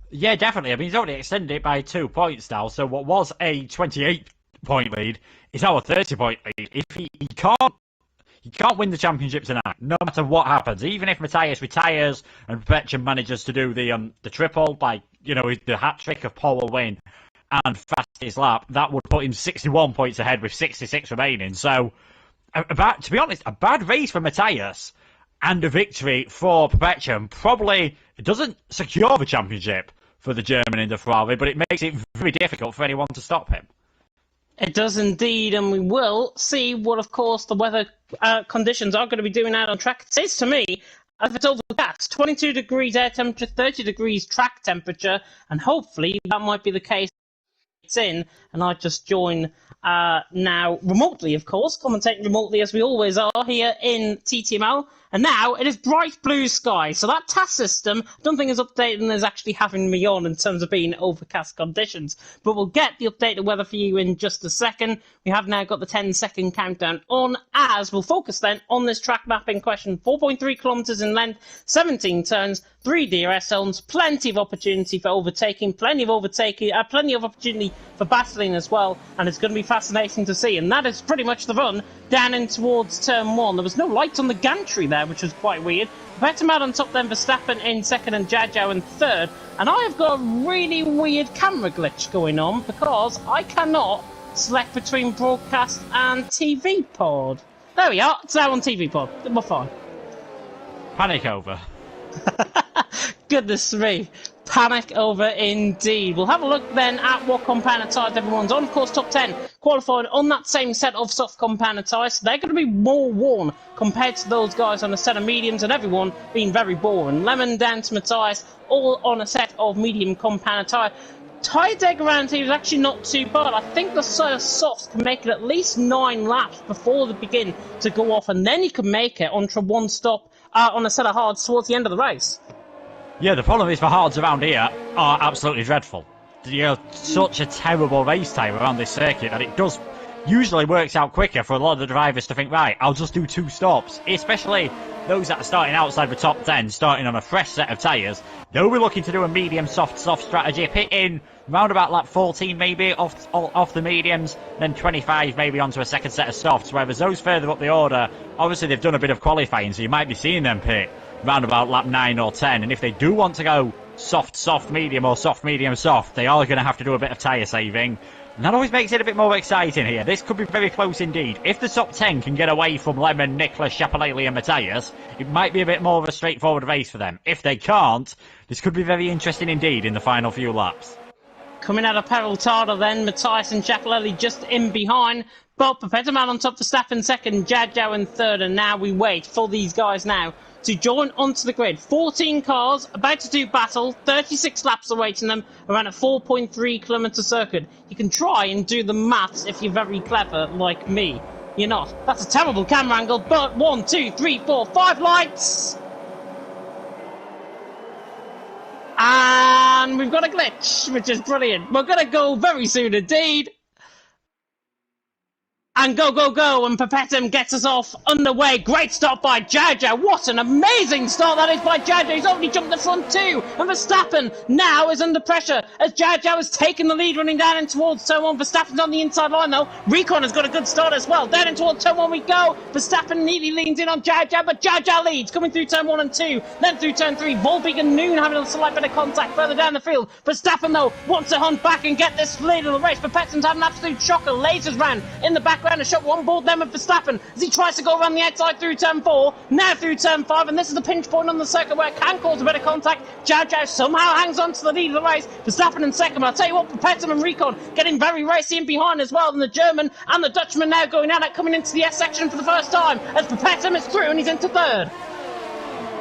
Yeah, definitely. I mean, he's already extended it by 2 points now, so what was a 28-point lead is now a 30-point lead. If he can't win the championship tonight, no matter what happens. Even if Matthias retires and Pogacar manages to do the triple, like, you know, the hat-trick of pole win and fastest lap, that would put him 61 points ahead with 66 remaining. So, to be honest, a bad race for Matthias. and a victory for Perpetuum. Probably it doesn't secure the championship for the German in the Ferrari, but it makes it very difficult for anyone to stop him. It does indeed, and we will see what, of course, the weather conditions are going to be doing out on track. It says to me, if it's overcast, 22 degrees air temperature, 30 degrees track temperature, and hopefully that might be the case. It's in, and I just join now remotely, of course, commentating remotely as we always are here in TTML. And now it is bright blue sky. So that task system, I don't think is updated and is actually having me on in terms of being overcast conditions. But we'll get the updated weather for you in just a second. We have now got the 10-second countdown on, as we'll focus then on this track map in question. 4.3 kilometres in length, 17 turns, 3 DRS zones, plenty of opportunity for overtaking, plenty of opportunity for battling as well, and it's going to be fascinating to see. And that is pretty much the run down in towards turn 1. There was no light on the gantry there, which was quite weird. Vettel out on top, then Verstappen in second and Zhao in third. And I have got a really weird camera glitch going on because I cannot select between broadcast and TV pod. There we are, it's now on TV pod. We're fine. Panic over. Goodness me. Panic over indeed. We'll have a look then at what compound tyres everyone's on. Of course, top 10 qualifying on that same set of soft compound tyres. So they're going to be more worn compared to those guys on a set of mediums, and everyone being very boring. Lemon down to Matthias, all on a set of medium compound tyre. Tyre deg around here is actually not too bad. I think the set of softs can make it at least 9 laps before they begin to go off, and then you can make it onto one stop on a set of hards towards the end of the race. Yeah, the problem is for hards around here are absolutely dreadful. You're such a terrible race time around this circuit that it does usually works out quicker for a lot of the drivers to think, right, I'll just do 2 stops. Especially those that are starting outside the top 10, starting on a fresh set of tyres. They'll be looking to do a medium soft strategy, pit in round about lap 14 maybe off the mediums, then 25 maybe onto a second set of softs, whereas those further up the order, obviously they've done a bit of qualifying, so you might be seeing them pit round about lap 9 or 10, and if they do want to go soft medium or soft medium soft, they are going to have to do a bit of tyre saving, and that always makes it a bit more exciting here. This could be very close indeed. If the top 10 can get away from Lemon, Nicholas, Chapalele and Matthias, it might be a bit more of a straightforward race for them. If they can't, this could be very interesting indeed in the final few laps. Coming out of Peraltada then, Matthias and Chapalele just in behind. But Perpetuum on top, Verstappen second, Zhao in third, and now we wait for these guys now to join onto the grid. 14 cars about to do battle, 36 laps awaiting them around a 4.3 kilometre circuit. You can try and do the maths if you're very clever like me. You're not. That's a terrible camera angle, but 1, 2, 3, 4, 5 lights! And we've got a glitch, which is brilliant. We're going to go very soon indeed. And go, and Perpetuum gets us off underway. Great start by Zhao. What an amazing start that is by Zhao. He's already jumped the front 2. And Verstappen now is under pressure as Zhao has taken the lead running down in towards turn 1. Verstappen's on the inside line though. Recon has got a good start as well. Down in towards turn 1 we go. Verstappen neatly leans in on Zhao, but Zhao leads coming through turn 1 and 2. Then through turn 3. Volbeek and Noon having a slight bit of contact further down the field. Verstappen though wants to hunt back and get this lead of the race. Perpetuum's had an absolute shocker. Lasers round in the background. A shot one board then with Verstappen as he tries to go around the outside through turn 4, now through turn 5, and this is the pinch point on the circuit where it can cause a bit of contact. Zhao somehow hangs on to the lead of the race. Verstappen in second, but I'll tell you what, Perpetuum and Recon getting very racy in behind as well, and the German and the Dutchman now going at it, coming into the S section for the first time as Perpetuum is through and he's into third.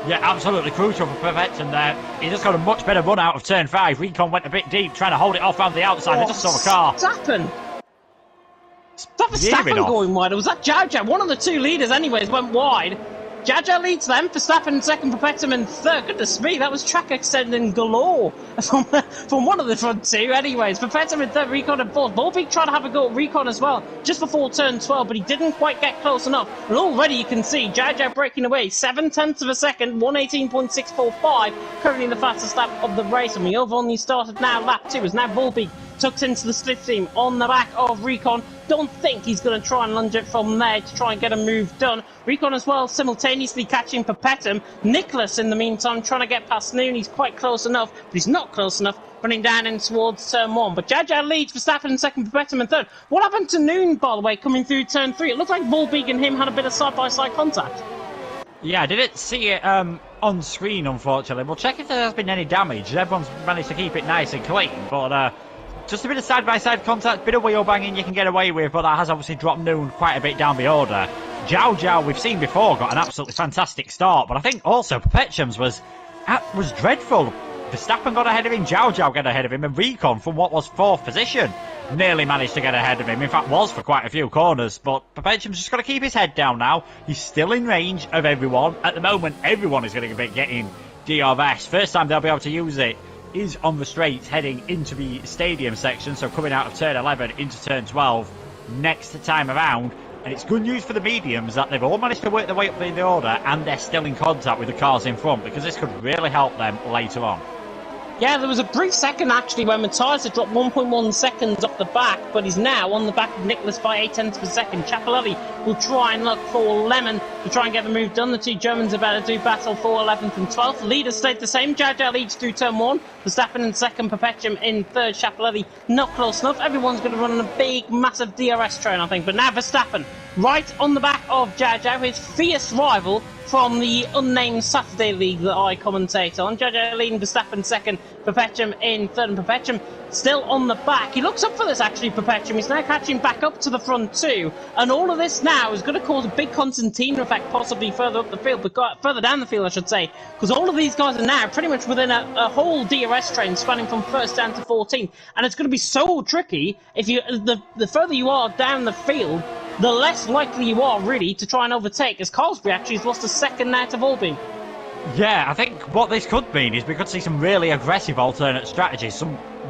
Yeah, absolutely crucial for Perpetuum there. He just got a much better run out of turn 5. Recon went a bit deep, trying to hold it off around the outside. I just saw a car. Verstappen! Was that Verstappen going wide, or was that Zhao? One of the 2 leaders anyways went wide. Zhao leads them, Verstappen in second, Perpetuum in third. Goodness me, that was track extending galore from one of the front 2 anyways. Perpetuum in third, Recon in fourth. Volbeek tried to have a go at Recon as well, just before turn 12, but he didn't quite get close enough. And already you can see Zhao breaking away, 7/10 of a second, 1:18.645, currently the fastest lap of the race. And we have only started now, lap 2, as now Volbeek tucked into the slipstream on the back of Recon. Don't think he's going to try and lunge it from there to try and get a move done. Recon as well simultaneously catching Perpetuum. Nicholas in the meantime trying to get past Noon. He's quite close enough, but he's not close enough, running down in towards turn 1. But Zhao leads Verstappen in second, Perpetuum in third. What happened to Noon, by the way, coming through turn 3? It looked like Volbeek and him had a bit of side-by-side contact. Yeah, I didn't see it on screen, unfortunately. We'll check if there has been any damage. Everyone's managed to keep it nice and clean, but just a bit of side-by-side contact, bit of wheel banging you can get away with, but that has obviously dropped Noon quite a bit down the order. Zhao Zhao, we've seen before, got an absolutely fantastic start, but I think also Perpetuum's was dreadful. Verstappen got ahead of him, Zhao Zhao got ahead of him, and Recon from what was 4th position nearly managed to get ahead of him. In fact, was for quite a few corners, but Perpetuum's just got to keep his head down now. He's still in range of everyone. At the moment, everyone is going to be getting DRS. First time they'll be able to use it is on the straight heading into the stadium section, so coming out of turn 11 into turn 12 next time around. And it's good news for the mediums that they've all managed to work their way up in the order and they're still in contact with the cars in front, because this could really help them later on. Yeah, there was a brief second actually when Matthias had dropped 1.1 seconds off the back, but he's now on the back of Nicholas by 0.8 per second. Chapelletti will try and look for Lemon to try and get the move done. The two Germans are about to do battle for 11th and 12th. The leaders stayed the same. Zhao Zhao leads through turn 1. Verstappen in second, Perpetuum in third. Chapelletti not close enough. Everyone's going to run on a big, massive DRS train, I think. But now Verstappen right on the back of Zhao Zhao, his fierce rival from the unnamed Saturday League that I commentate on. Zhao Zhao leading, Verstappen second, Perpetuum in third, and Perpetuum still on the back. He looks up for this actually, Perpetuum. He's now catching back up to the front too, and all of this now is going to cause a big Constantine effect, possibly further up the field, but further down the field I should say, because all of these guys are now pretty much within a whole DRS train spanning from first down to 14th, and it's going to be so tricky if you the further you are down the field, the less likely you are really to try and overtake, as Carlsbury actually has lost a second now to Volby. Yeah, I think what this could mean is we could see some really aggressive alternate strategies,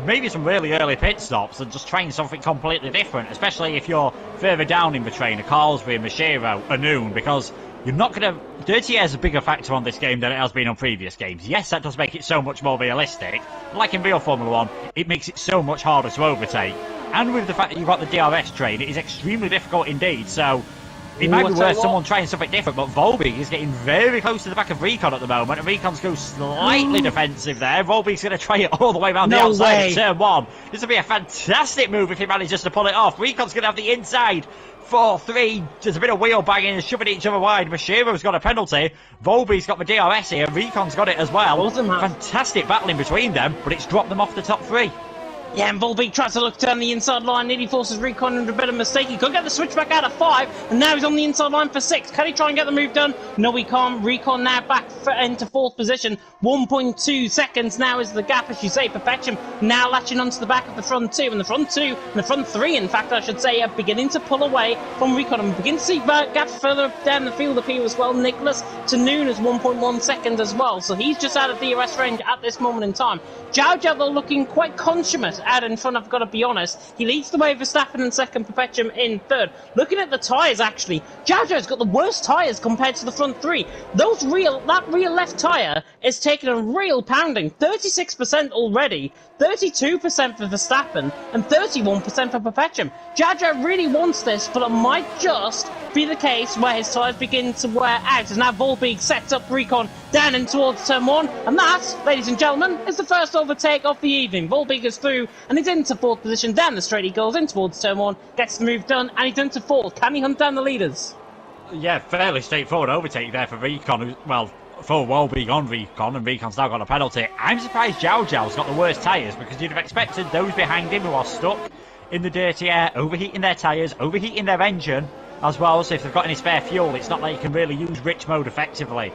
maybe some really early pit stops and just trying something completely different, especially if you're further down in the train, a Carlsbury, Mashiro, a Noon, because you're not going to... Dirty air is a bigger factor on this game than it has been on previous games. Yes, that does make it so much more realistic. Like in real Formula 1, it makes it so much harder to overtake. And with the fact that you've got the DRS train, it is extremely difficult indeed, so it might be worth someone trying something different, but Volbeek is getting very close to the back of Recon at the moment, and Recon's go slightly defensive there. Volbeek's going to try it all the way around the outside of turn 1. This will be a fantastic move if he manages to pull it off. Recon's going to have the inside 4-3. There's a bit of wheel banging and shoving each other wide. Mashiro's got a penalty. Volbeek's got the DRS here. Recon's got it as well. Fantastic battle in between them, but it's dropped them off the top 3. Yeah, and Volbeek tries to look down the inside line, nearly forces Recon into a bit of a mistake. He could get the switch back out of 5, and now he's on the inside line for 6. Can he try and get the move done? No, he can't. Recon now back into 4th position. 1.2 seconds now is the gap, as you say. Perpetuum now latching onto the back of the front 2, and the front 2, and the front 3, in fact, I should say, are beginning to pull away from Recon, and begin to see gaps further down the field appear as well. Nicholas to Noon is 1.1 seconds as well, so he's just out of DRS range at this moment in time. Zhao Zhao, though, looking quite consummate out in front, I've got to be honest. He leads the way, Verstappen in second, Perpetuum in third. Looking at the tyres, actually, Zhao Zhao's got the worst tyres compared to the front 3. That rear left tyre is taking a real pounding. 36% already, 32% for Verstappen, and 31% for Perpetuum. Zhao Zhao really wants this, but it might just be the case where his tyres begin to wear out. As now Volbeek sets up Recon down in towards turn 1, and that, ladies and gentlemen, is the first overtake of the evening. Volbeek is through, and he's into 4th position. Down the straight he goes, in towards turn 1, gets the move done, and he's into 4th. Can he hunt down the leaders? Yeah, fairly straightforward overtake there for Recon, for Volbeek on Recon, and Recon's now got a penalty. I'm surprised Zhao Zhao's got the worst tyres, because you'd have expected those behind him who are stuck in the dirty air, overheating their tyres, overheating their engine, as well as if they've got any spare fuel. It's not like you can really use rich mode effectively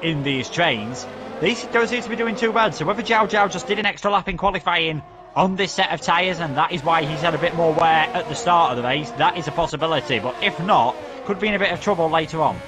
in these trains. These don't seem to be doing too bad, so whether Zhao Zhao just did an extra lap in qualifying on this set of tyres, and that is why he's had a bit more wear at the start of the race, that is a possibility, but if not, could be in a bit of trouble later on.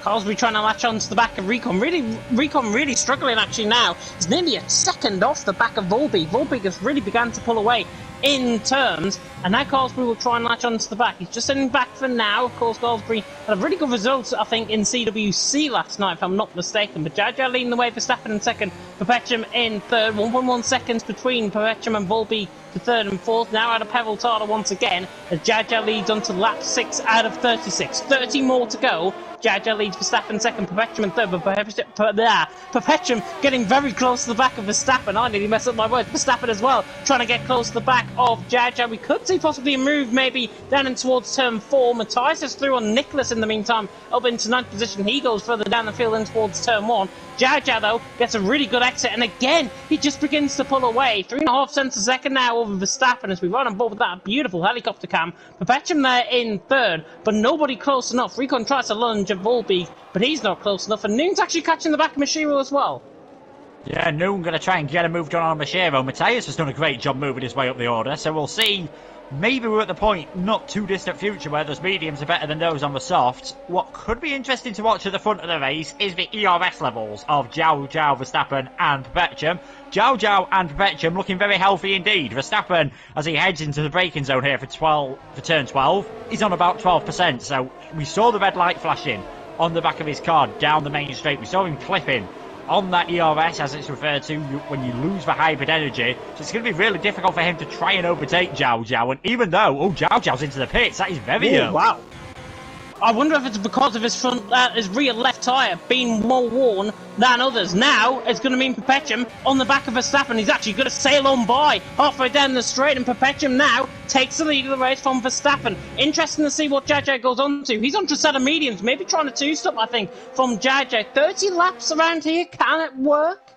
Carlsbury trying to latch onto the back of Recon. Recon really struggling actually now. He's nearly a second off the back of Volbeek. Volbeek has really begun to pull away in terms, and now Carlsbury will try and latch onto the back. He's just sitting back for now. Of course, Carlsbury had a really good result, I think, in CWC last night, if I'm not mistaken. But Zhao Zhao leading the way, Verstappen in second, Perpetuum in third. 1.1 seconds between Perpetuum and Volbeek to third and fourth. Now out of Pebble Tartar once again, as Zhao Zhao leads on to lap 6 out of 36. 30 more to go. Zhao Zhao leads Verstappen second, Perpetuum in third, but Perpetuum getting very close to the back of Verstappen. I nearly messed up my words. Verstappen as well, trying to get close to the back of Jaja. We could see possibly a move maybe down in towards turn 4. Matthias is through on Nicholas in the meantime, up into 9th position. He goes further down the field in towards turn 1. Jaja, though, gets a really good exit, and again, he just begins to pull away. 3.5 cents a second now over Verstappen as we run on board with that beautiful helicopter cam. Perpetuum there in 3rd, but nobody close enough. Recon tries to lunge at Volbeat, but he's not close enough, and Noon's actually catching the back of Mashiro as well. Yeah, Noon going to try and get a move done on Mashiro. Matthias has done a great job moving his way up the order, so we'll see. Maybe we're at the point, not too distant future, where those mediums are better than those on the softs. What could be interesting to watch at the front of the race is the ERS levels of Zhao, Verstappen and Perpetuum. Zhao and Perpetuum looking very healthy indeed. Verstappen, as he heads into the braking zone here for turn 12, he's on about 12%, so we saw the red light flashing on the back of his car down the main straight. We saw him clipping on that ERS, as it's referred to, when you lose the hybrid energy. So it's going to be really difficult for him to try and overtake Zhao. And even though, Zhao's into the pits, that is very early. Wow. I wonder if it's because of his rear left tyre being more worn than others. Now, it's going to mean Perpetuum on the back of Verstappen. He's actually going to sail on by halfway down the straight, and Perpetuum now takes the lead of the race from Verstappen. Interesting to see what Jaja goes on to. He's on to a set of mediums, maybe trying to two-stop, I think, from Jaja. 30 laps around here, can it work?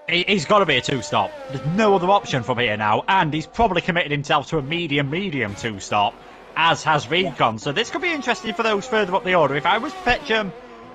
He's got to be a two-stop. There's no other option from here now, and he's probably committed himself to a medium two-stop, as has Recon. So this could be interesting for those further up the order. If I was Perpetuum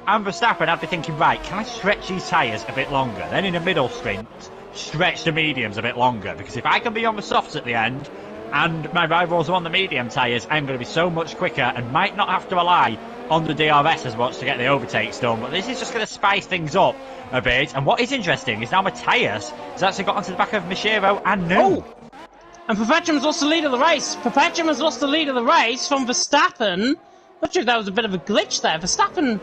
and Verstappen, I'd be thinking, right, can I stretch these tyres a bit longer? Then in a middle sprint, stretch the mediums a bit longer. Because if I can be on the softs at the end, and my rivals are on the medium tyres, I'm going to be so much quicker and might not have to rely on the DRS as much to get the overtakes done. But this is just going to spice things up a bit. And what is interesting is now Matthias has actually got onto the back of Mashiro and Noon. Oh! And Perpetuum has lost the lead of the race. Perpetuum has lost the lead of the race from Verstappen. Not sure if that was a bit of a glitch there. Verstappen...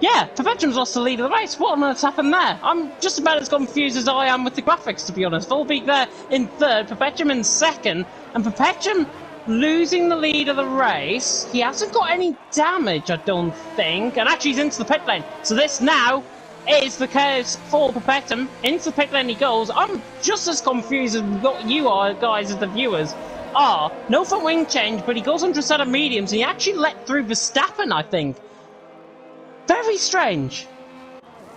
Yeah, Perpetuum's lost the lead of the race. What on earth's happened there? I'm just about as confused as I am with the graphics, to be honest. Volbeat there in 3rd, Perpetuum in 2nd, and Perpetuum losing the lead of the race. He hasn't got any damage, I don't think. And actually, he's into the pit lane. So this now is the case for Perpetuum. Into the pit lane he goes. I'm just as confused as what you are, guys, as the viewers are. No front wing change, but he goes under a set of mediums, and he actually let through Verstappen, I think. Very strange.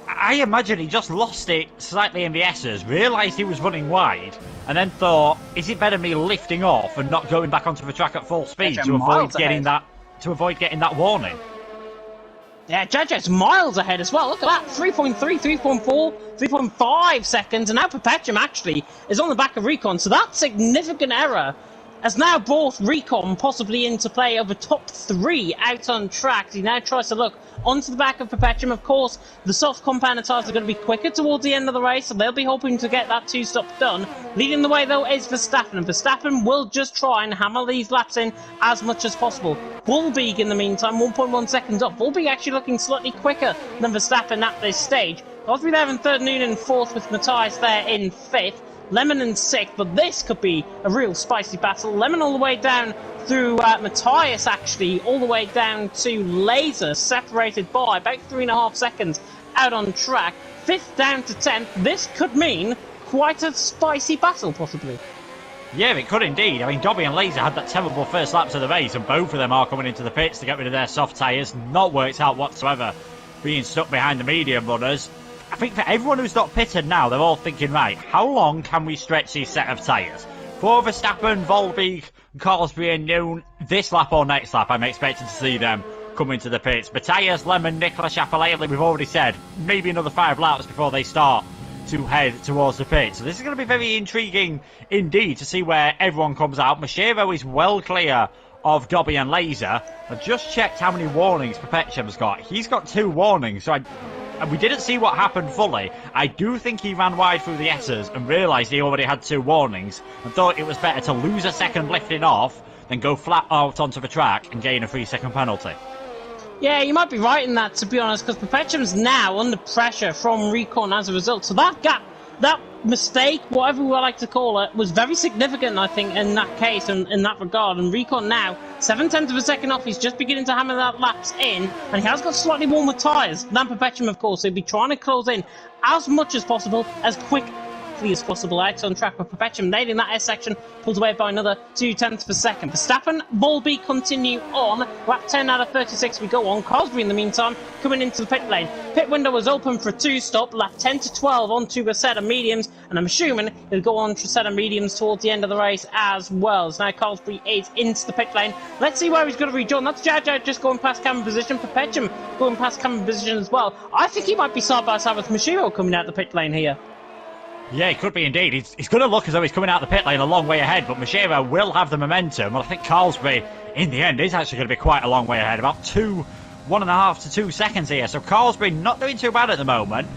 I imagine he just lost it slightly in the S's, realised he was running wide, and then thought, is it better me lifting off and not going back onto the track at full speed to avoid getting that warning? Yeah, Jaja's miles ahead as well. Look at that. 3.3, 3.4, 3.5 seconds. And now Perpetuum actually is on the back of Recon. So that significant error has now brought Recon possibly into play over top 3 out on track. He now tries to look onto the back of Perpetuum. Of course, the soft Commentators are going to be quicker towards the end of the race, so they'll be hoping to get that two-stop done. Leading the way, though, is Verstappen, and Verstappen will just try and hammer these laps in as much as possible. Volbeat, in the meantime, 1.1 seconds off. Volbeat actually looking slightly quicker than Verstappen at this stage. Osby there in 3rd, Noon in 4th, with Matthias there in 5th. Lemon in 6th, but this could be a real spicy battle. Lemon all the way down through Matthias, actually, all the way down to Laser, separated by about 3.5 seconds out on track. 5th down to 10th. This could mean quite a spicy battle, possibly. Yeah, it could indeed. I mean, Dobby and Laser had that terrible first laps of the race, and both of them are coming into the pits to get rid of their soft tyres. Not worked out whatsoever, being stuck behind the medium runners. I think for everyone who's not pitted now, they're all thinking, right, how long can we stretch these set of tyres? For Verstappen, Volbeat, Cosby and Noon, this lap or next lap, I'm expecting to see them come into the pits. Matthias, Lemon, Nicola Chapelele, we've already said, maybe another 5 laps before they start to head towards the pit. So this is going to be very intriguing indeed to see where everyone comes out. Mashiro is well clear of Dobby and Laser. I've just checked how many warnings Perpetuum's got. He's got 2 warnings, so we didn't see what happened fully. I do think he ran wide through the S's and realised he already had 2 warnings and thought it was better to lose a second lifting off than go flat out onto the track and gain a 3-second penalty. Yeah, you might be right in that, to be honest, because Perpetuum's now under pressure from Recon as a result. So that gap, that mistake, whatever we like to call it, was very significant, I think, in that case, in that regard. And Recon now, 0.7 of a second off, he's just beginning to hammer that laps in, and he has got slightly warmer tyres than Perpetuum, of course. So he'll be trying to close in as much as possible, as quick quickly as possible. Out on track with Perpetuum, nailing that S section, pulled away by another 0.2 per second. Verstappen, Volby continue on. Lap 10 out of 36 we go on. Carlsbury in the meantime coming into the pit lane. Pit window was open for a 2-stop. Lap 10 to 12 onto a set of mediums, and I'm assuming he'll go on to a set of mediums towards the end of the race as well. So now Carlsbury is into the pit lane. Let's see where he's going to rejoin. That's Jaja just going past camera position. Perpetuum going past camera position as well. I think he might be side by side with Mashiro coming out the pit lane here. Yeah, it could be indeed. He's going to look as though he's coming out the pit lane a long way ahead, but Mashiro will have the momentum. Well, I think Carlsbury, in the end, is actually going to be quite a long way ahead. About 1.5 to 2 seconds here. So Carlsbury not doing too bad at the moment.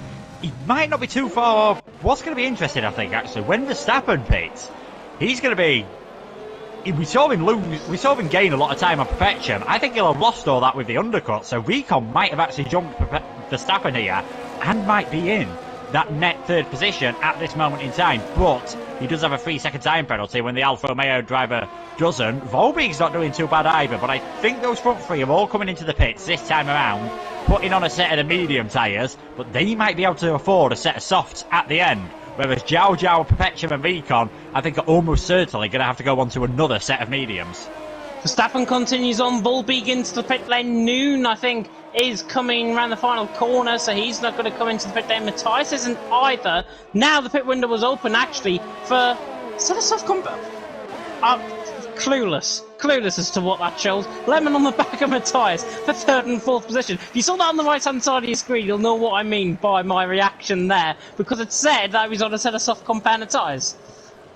He might not be too far off. What's going to be interesting, I think, actually, when Verstappen pits, he's going to be... We saw him gain a lot of time on Perpetuum. I think he'll have lost all that with the undercut. So Recon might have actually jumped Verstappen here and might be in that net third position at this moment in time, but he does have a 3-second time penalty when the Alfa Romeo driver doesn't. Volbeek's not doing too bad either, but I think those front three are all coming into the pits this time around, putting on a set of the medium tyres, but they might be able to afford a set of softs at the end, whereas Jiao, Perpetuum and Recon, I think, are almost certainly going to have to go on to another set of mediums. Verstappen continues on. Volbeek into the pit lane. Noon, I think, is coming around the final corner, so he's not going to come into the pit lane. Matthias isn't either. Now the pit window was open, actually, for... Clueless as to what that shows. Lemon on the back of Matthias for 3rd and 4th position. If you saw that on the right hand side of your screen, you'll know what I mean by my reaction there, because it said that he was on a set of soft compound tyres.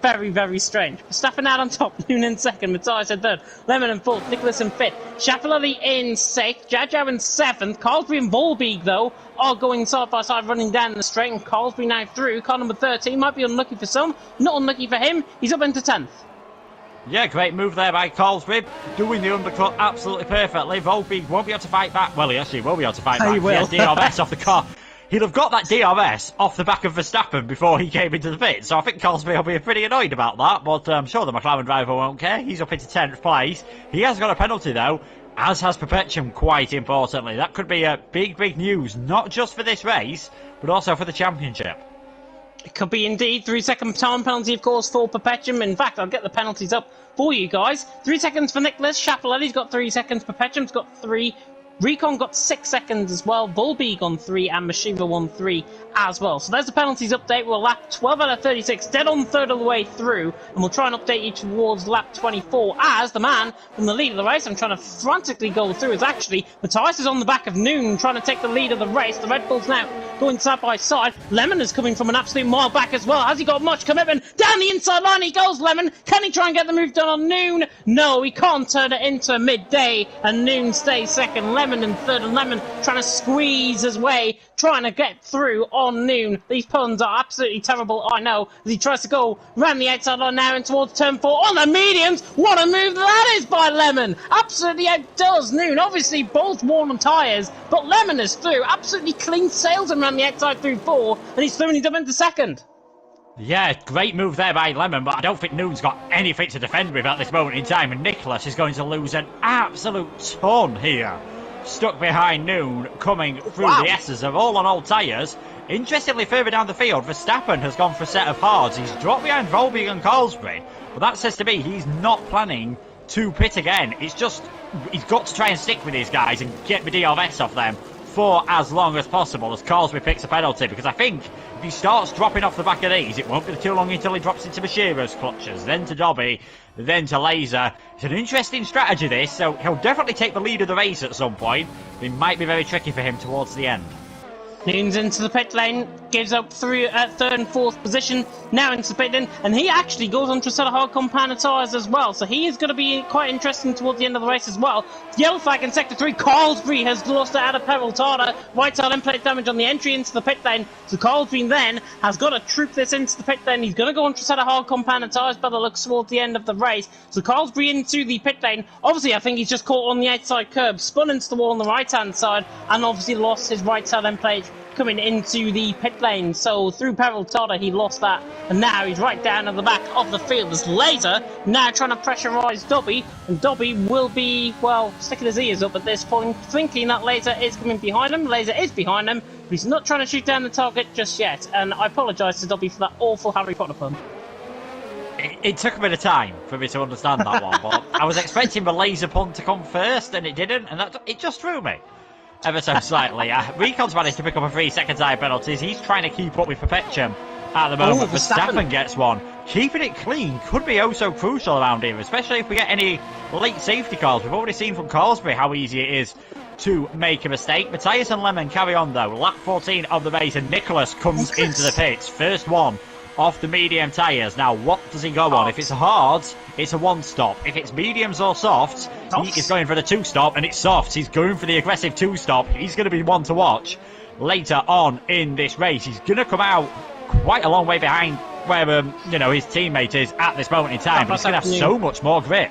Very, very strange. Verstappen out on top, Noon in 2nd, Matthias in 3rd, Lemon in 4th, Nicholas in 5th, Schiaparelli in 6th, Jaja in 7th, Carlsbury and Volbeek, though, are going side by side running down the straight, and Carlsbury now through. Car number 13 might be unlucky for some, not unlucky for him, he's up into 10th. Yeah, great move there by Carlsbury, doing the undercut absolutely perfectly. Volbeek won't be able to fight back. Well, he actually will be able to fight back. He will. He has DRS off the car. He'd have got that DRS off the back of Verstappen before he came into the pit, so I think Carlsbury will be pretty annoyed about that, but I'm sure the McLaren driver won't care. He's up into 10th place. He has got a penalty, though, as has Perpetuum, quite importantly. That could be a big, big news, not just for this race, but also for the championship. It could be indeed. 3-second time penalty, of course, for Perpetuum. In fact, I'll get the penalties up for you guys. 3 seconds for Nicholas. Schiaparelli's got 3 seconds. Perpetuum's got 3. Recon got 6 seconds as well. Volbeek on 3 and Mashiro on 3 as well. So there's the penalties update. We're lap 12 out of 36, dead on 3rd of the way through, and we'll try and update you towards lap 24 as the man from the lead of the race, I'm trying to frantically go through, is actually Matthias is on the back of Noon trying to take the lead of the race. The Red Bulls now going side by side. Lemon is coming from an absolute mile back as well. Has he got much commitment? Down the inside line he goes, Lemon. Can he try and get the move done on Noon? No, he can't turn it into midday, and Noon stays 2nd. Lemon in 3rd, and Lemon trying to squeeze his way, trying to get through on Noon. These puns are absolutely terrible, I know, as he tries to go round the outside line now and towards turn 4 on the mediums. What a move that is by Lemon! Absolutely outdoes Noon. Obviously both worn on tyres, but Lemon is through. Absolutely clean sails him around the outside through 4, and he's through and he's up into 2nd. Yeah, great move there by Lemon, but I don't think Noon's got anything to defend with at this moment in time, and Nicholas is going to lose an absolute ton here. Stuck behind Noon, coming through the S's of all on old tyres. Interestingly, further down the field, Verstappen has gone for a set of hards. He's dropped behind Volbeek and Carlsbury, but that says to me he's not planning to pit again. It's just, he's got to try and stick with these guys and get the DRS off them for as long as possible as Carlsbury picks a penalty, because I think if he starts dropping off the back of these, it won't be too long until he drops into Mashiro's clutches, then to Dobby, then to Laser. It's an interesting strategy this, so he'll definitely take the lead of the race at some point. It might be very tricky for him towards the end. Noon's into the pit lane, gives up 3rd and 4th position, now into the pit lane, and he actually goes on to a set of hard compound tyres as well, so he is going to be quite interesting towards the end of the race as well. Yellow flag in sector 3, Carlsbury has lost it out of Peril Tarda, right side end plate damage on the entry into the pit lane, so Carlsbury then has got to troop this into the pit lane. He's going to go on to a set of hard compound tyres by the looks towards the end of the race, so Carlsbury into the pit lane. Obviously I think he's just caught on the outside curb, spun into the wall on the right hand side, and obviously lost his right side end plate coming into the pit lane. So through Peril Tarda he lost that, and now he's right down at the back of the field. There's Laser now trying to pressurise Dobby, and Dobby will be, well, sticking his ears up at this point, thinking that Laser is coming behind him. Laser is behind him, he's not trying to shoot down the target just yet. And I apologise to Dobby for that awful Harry Potter pun. It took a bit of time for me to understand that one, but I was expecting the laser pun to come first, and it didn't, and it just threw me ever so slightly. Recon's managed to pick up a 3-second time penalties. He's trying to keep up with Perpetuum at the moment. Verstappen gets one. Keeping it clean could be oh so crucial around here, especially if we get any late safety calls. We've already seen from Carsbury how easy it is to make a mistake. Matthias and Lemon carry on though. Lap 14 of the race, and Nicholas comes into the pits. First one off the medium tyres. Now, what does he go on? If it's hard, it's a 1-stop. If it's mediums or softs, he is going for the 2-stop, and it's softs. He's going for the aggressive 2-stop. He's going to be one to watch later on in this race. He's going to come out quite a long way behind where his teammate is at this moment in time, but he's going to have so much more grip.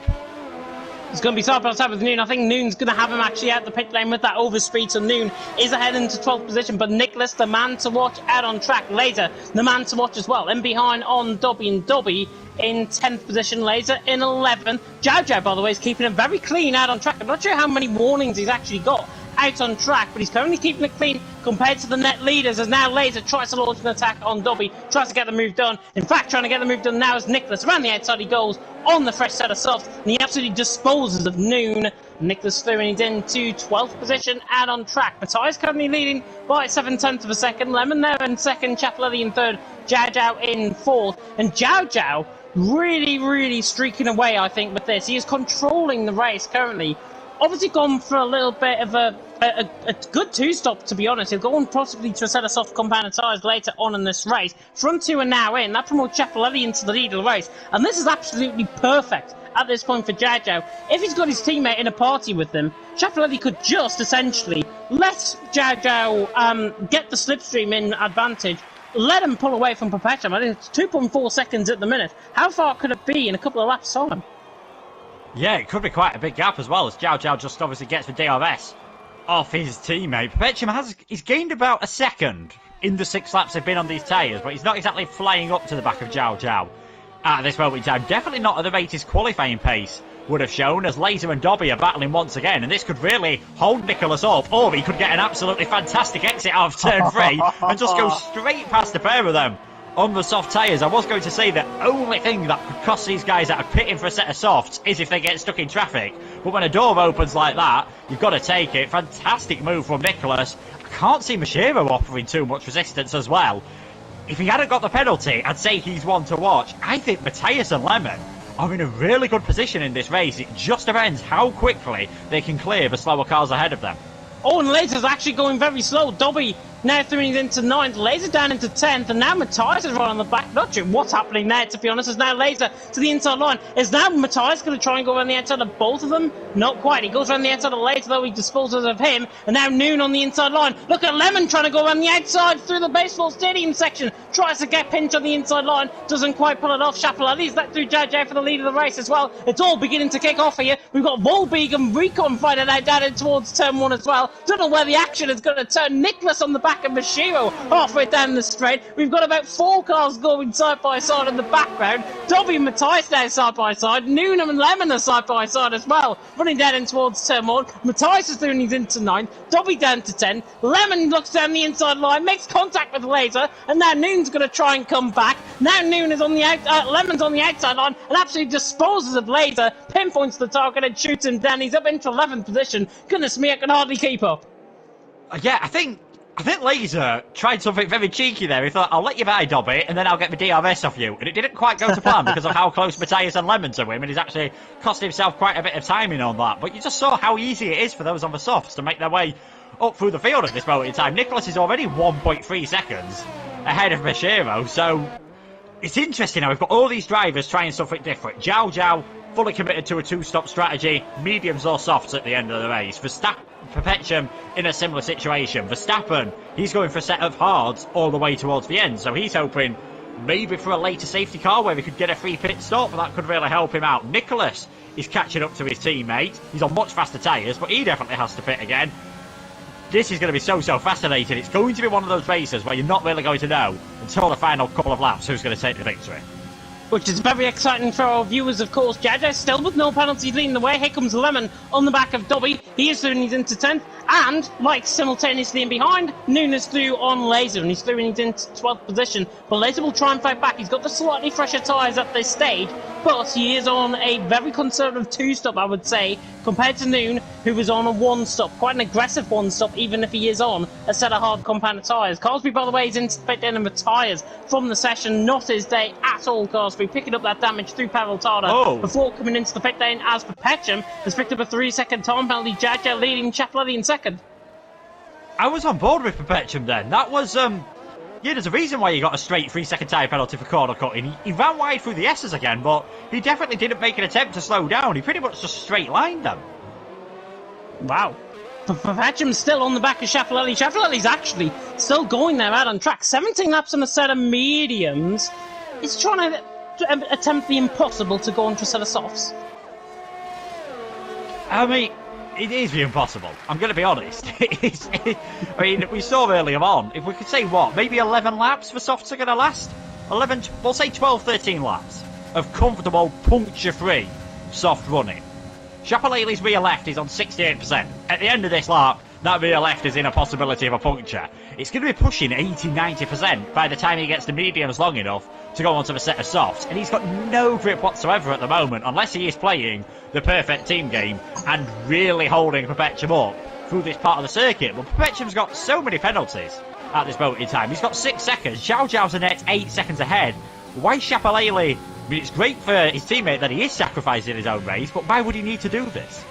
It's going to be side by side with Noon. I think Noon's going to have him actually out the pit lane with that overspeed, so Noon is ahead into 12th position, but Nicholas, the man to watch out on track. Laser, the man to watch as well. And behind on Dobby, and Dobby in 10th position, Laser in 11th. Jow, by the way, is keeping him very clean out on track. I'm not sure how many warnings he's actually got out on track, but he's currently keeping it clean compared to the net leaders, as now Laser tries to launch an attack on Dobby, tries to get the move done. In fact, trying to get the move done now is Nicholas. Around the outside he goes on the fresh set of softs, and he absolutely disposes of Noon. Nicholas throwing it into 12th position out on track. Matthias currently leading by 7/10 of a second. Lemon there in second, Chapelletti in third, Jow in fourth, and Jow really streaking away, I think, with this. He is controlling the race currently. Obviously gone for a little bit of a good 2-stop, to be honest. He'll go on possibly to a set of soft compounded tyres later on in this race. Front two are now in. That promotes Chapelletti into the lead of the race. And this is absolutely perfect at this point for Jow. If he's got his teammate in a party with him, Chapelletti could just essentially let Jow get the slipstream in advantage, let him pull away from Perpetuum. I think it's 2.4 seconds at the minute. How far could it be in a couple of laps' time? Yeah, it could be quite a big gap as well, as Jow just obviously gets the DRS off his teammate. Perpetuum he's gained about a second in the 6 laps they've been on these tyres, but he's not exactly flying up to the back of Jow at this moment in time. Definitely not at the rate his qualifying pace would have shown, as Laser and Dobby are battling once again, and this could really hold Nicholas up, or he could get an absolutely fantastic exit out of turn 3 and just go straight past the pair of them on the soft tyres. I was going to say the only thing that could cost these guys out of pitting for a set of softs is if they get stuck in traffic. But when a door opens like that, you've got to take it. Fantastic move from Nicholas. I can't see Mashiro offering too much resistance as well. If he hadn't got the penalty, I'd say he's one to watch. I think Matthias and Lemon are in a really good position in this race. It just depends how quickly they can clear the slower cars ahead of them. Oh, and Laser's actually going very slow. Dobby now throwing it into 9th, Laser down into 10th, and now Matthias is right on the back. Not sure what's happening there, to be honest. Is now Laser to the inside line. Is now Matthias going to try and go around the outside of both of them? Not quite. He goes around the outside of Laser, though he disposes of him, and now Noon on the inside line. Look at Lemon trying to go around the outside through the baseball stadium section. Tries to get pinched on the inside line, doesn't quite pull it off. Chapelletti's let through Jow for the lead of the race as well. It's all beginning to kick off here. We've got Volbeek and Recon fighting out down towards turn 1 as well. Don't know where the action is going to turn. Nicholas on the back of Mashiro halfway down the straight. We've got about 4 cars going side by side in the background. Dobby and Matthias now side by side. Noonham and Lemon are side by side as well, running down in towards turn 1. Matthias is doing his into 9th. Dobby down to 10. Lemon looks down the inside line, makes contact with Laser, and now Noon's going to try and come back. Now Noon is on the Lemon's on the outside line and absolutely disposes of Laser, pinpoints the target and shoots him down. He's up into 11th position. Goodness me, I can hardly keep up. Yeah, I think Laser tried something very cheeky there. He thought, I'll let you buy Dobby, and then I'll get the DRS off you. And it didn't quite go to plan because of how close Matthias and Lemon to him, and he's actually cost himself quite a bit of timing on that. But you just saw how easy it is for those on the softs to make their way up through the field at this moment in time. Nicholas is already 1.3 seconds ahead of Mashiro, so it's interesting how we've got all these drivers trying something different. Jow fully committed to a 2-stop strategy, mediums or softs at the end of the race. Perpetuum in a similar situation. Verstappen, he's going for a set of hards all the way towards the end, so he's hoping maybe for a later safety car where we could get a free pit stop, that could really help him out. Nicholas is catching up to his teammate. He's on much faster tyres, but he definitely has to pit again. This is going to be so fascinating. It's going to be one of those races where you're not really going to know until the final couple of laps who's going to take the victory. which is very exciting for our viewers, of course. Jaja still with no penalties leading the way. Here comes Lemon on the back of Dobby. He is through and he's into 10th. And, like, simultaneously in behind, Nunes through on Laser, and he's through and he's into 12th position. But Laser will try and fight back. He's got the slightly fresher tyres at this stage, but he is on a very conservative 2-stop, I would say, compared to Noon, who is on a 1-stop. Quite an aggressive 1-stop, even if he is on a set of hard compounded tyres. Carsby, by the way, is into the pit and retires from the session. Not his day at all, Carsby, picking up that damage through Pavel Tada before coming into the pit lane as Perpetuum has picked up a 3-second time penalty. Jaja leading Chapelletti in second. I was on board with Perpetuum then. That was, yeah, there's a reason why he got a straight 3-second tyre penalty for corner cutting. He ran wide through the S's again, but he definitely didn't make an attempt to slow down. He pretty much just straight lined them. Wow. Perpetuum's still on the back of Chapelletti. Chapelletti's actually still going there out on track. 17 laps on a set of mediums. He's trying to attempt the impossible to go onto a set of softs. I mean, it is the impossible. I'm going to be honest. I mean, we saw earlier on, if we could say what, maybe 11 laps for softs are going to last? 11, we'll say 12, 13 laps of comfortable, puncture-free soft running. Chapelletti's rear left is on 68%. At the end of this lap, that rear left is in a possibility of a puncture. It's going to be pushing 80-90% by the time he gets the mediums long enough to go onto the set of softs. And he's got no grip whatsoever at the moment, unless he is playing the perfect team game and really holding Perpetuum up through this part of the circuit. But Perpetuum's got so many penalties at this moment in time. He's got 6 seconds. Zhao Zhao's the next 8 seconds ahead. Why Chapelletti? I mean, it's great for his teammate that he is sacrificing his own race, but why would he need to do this?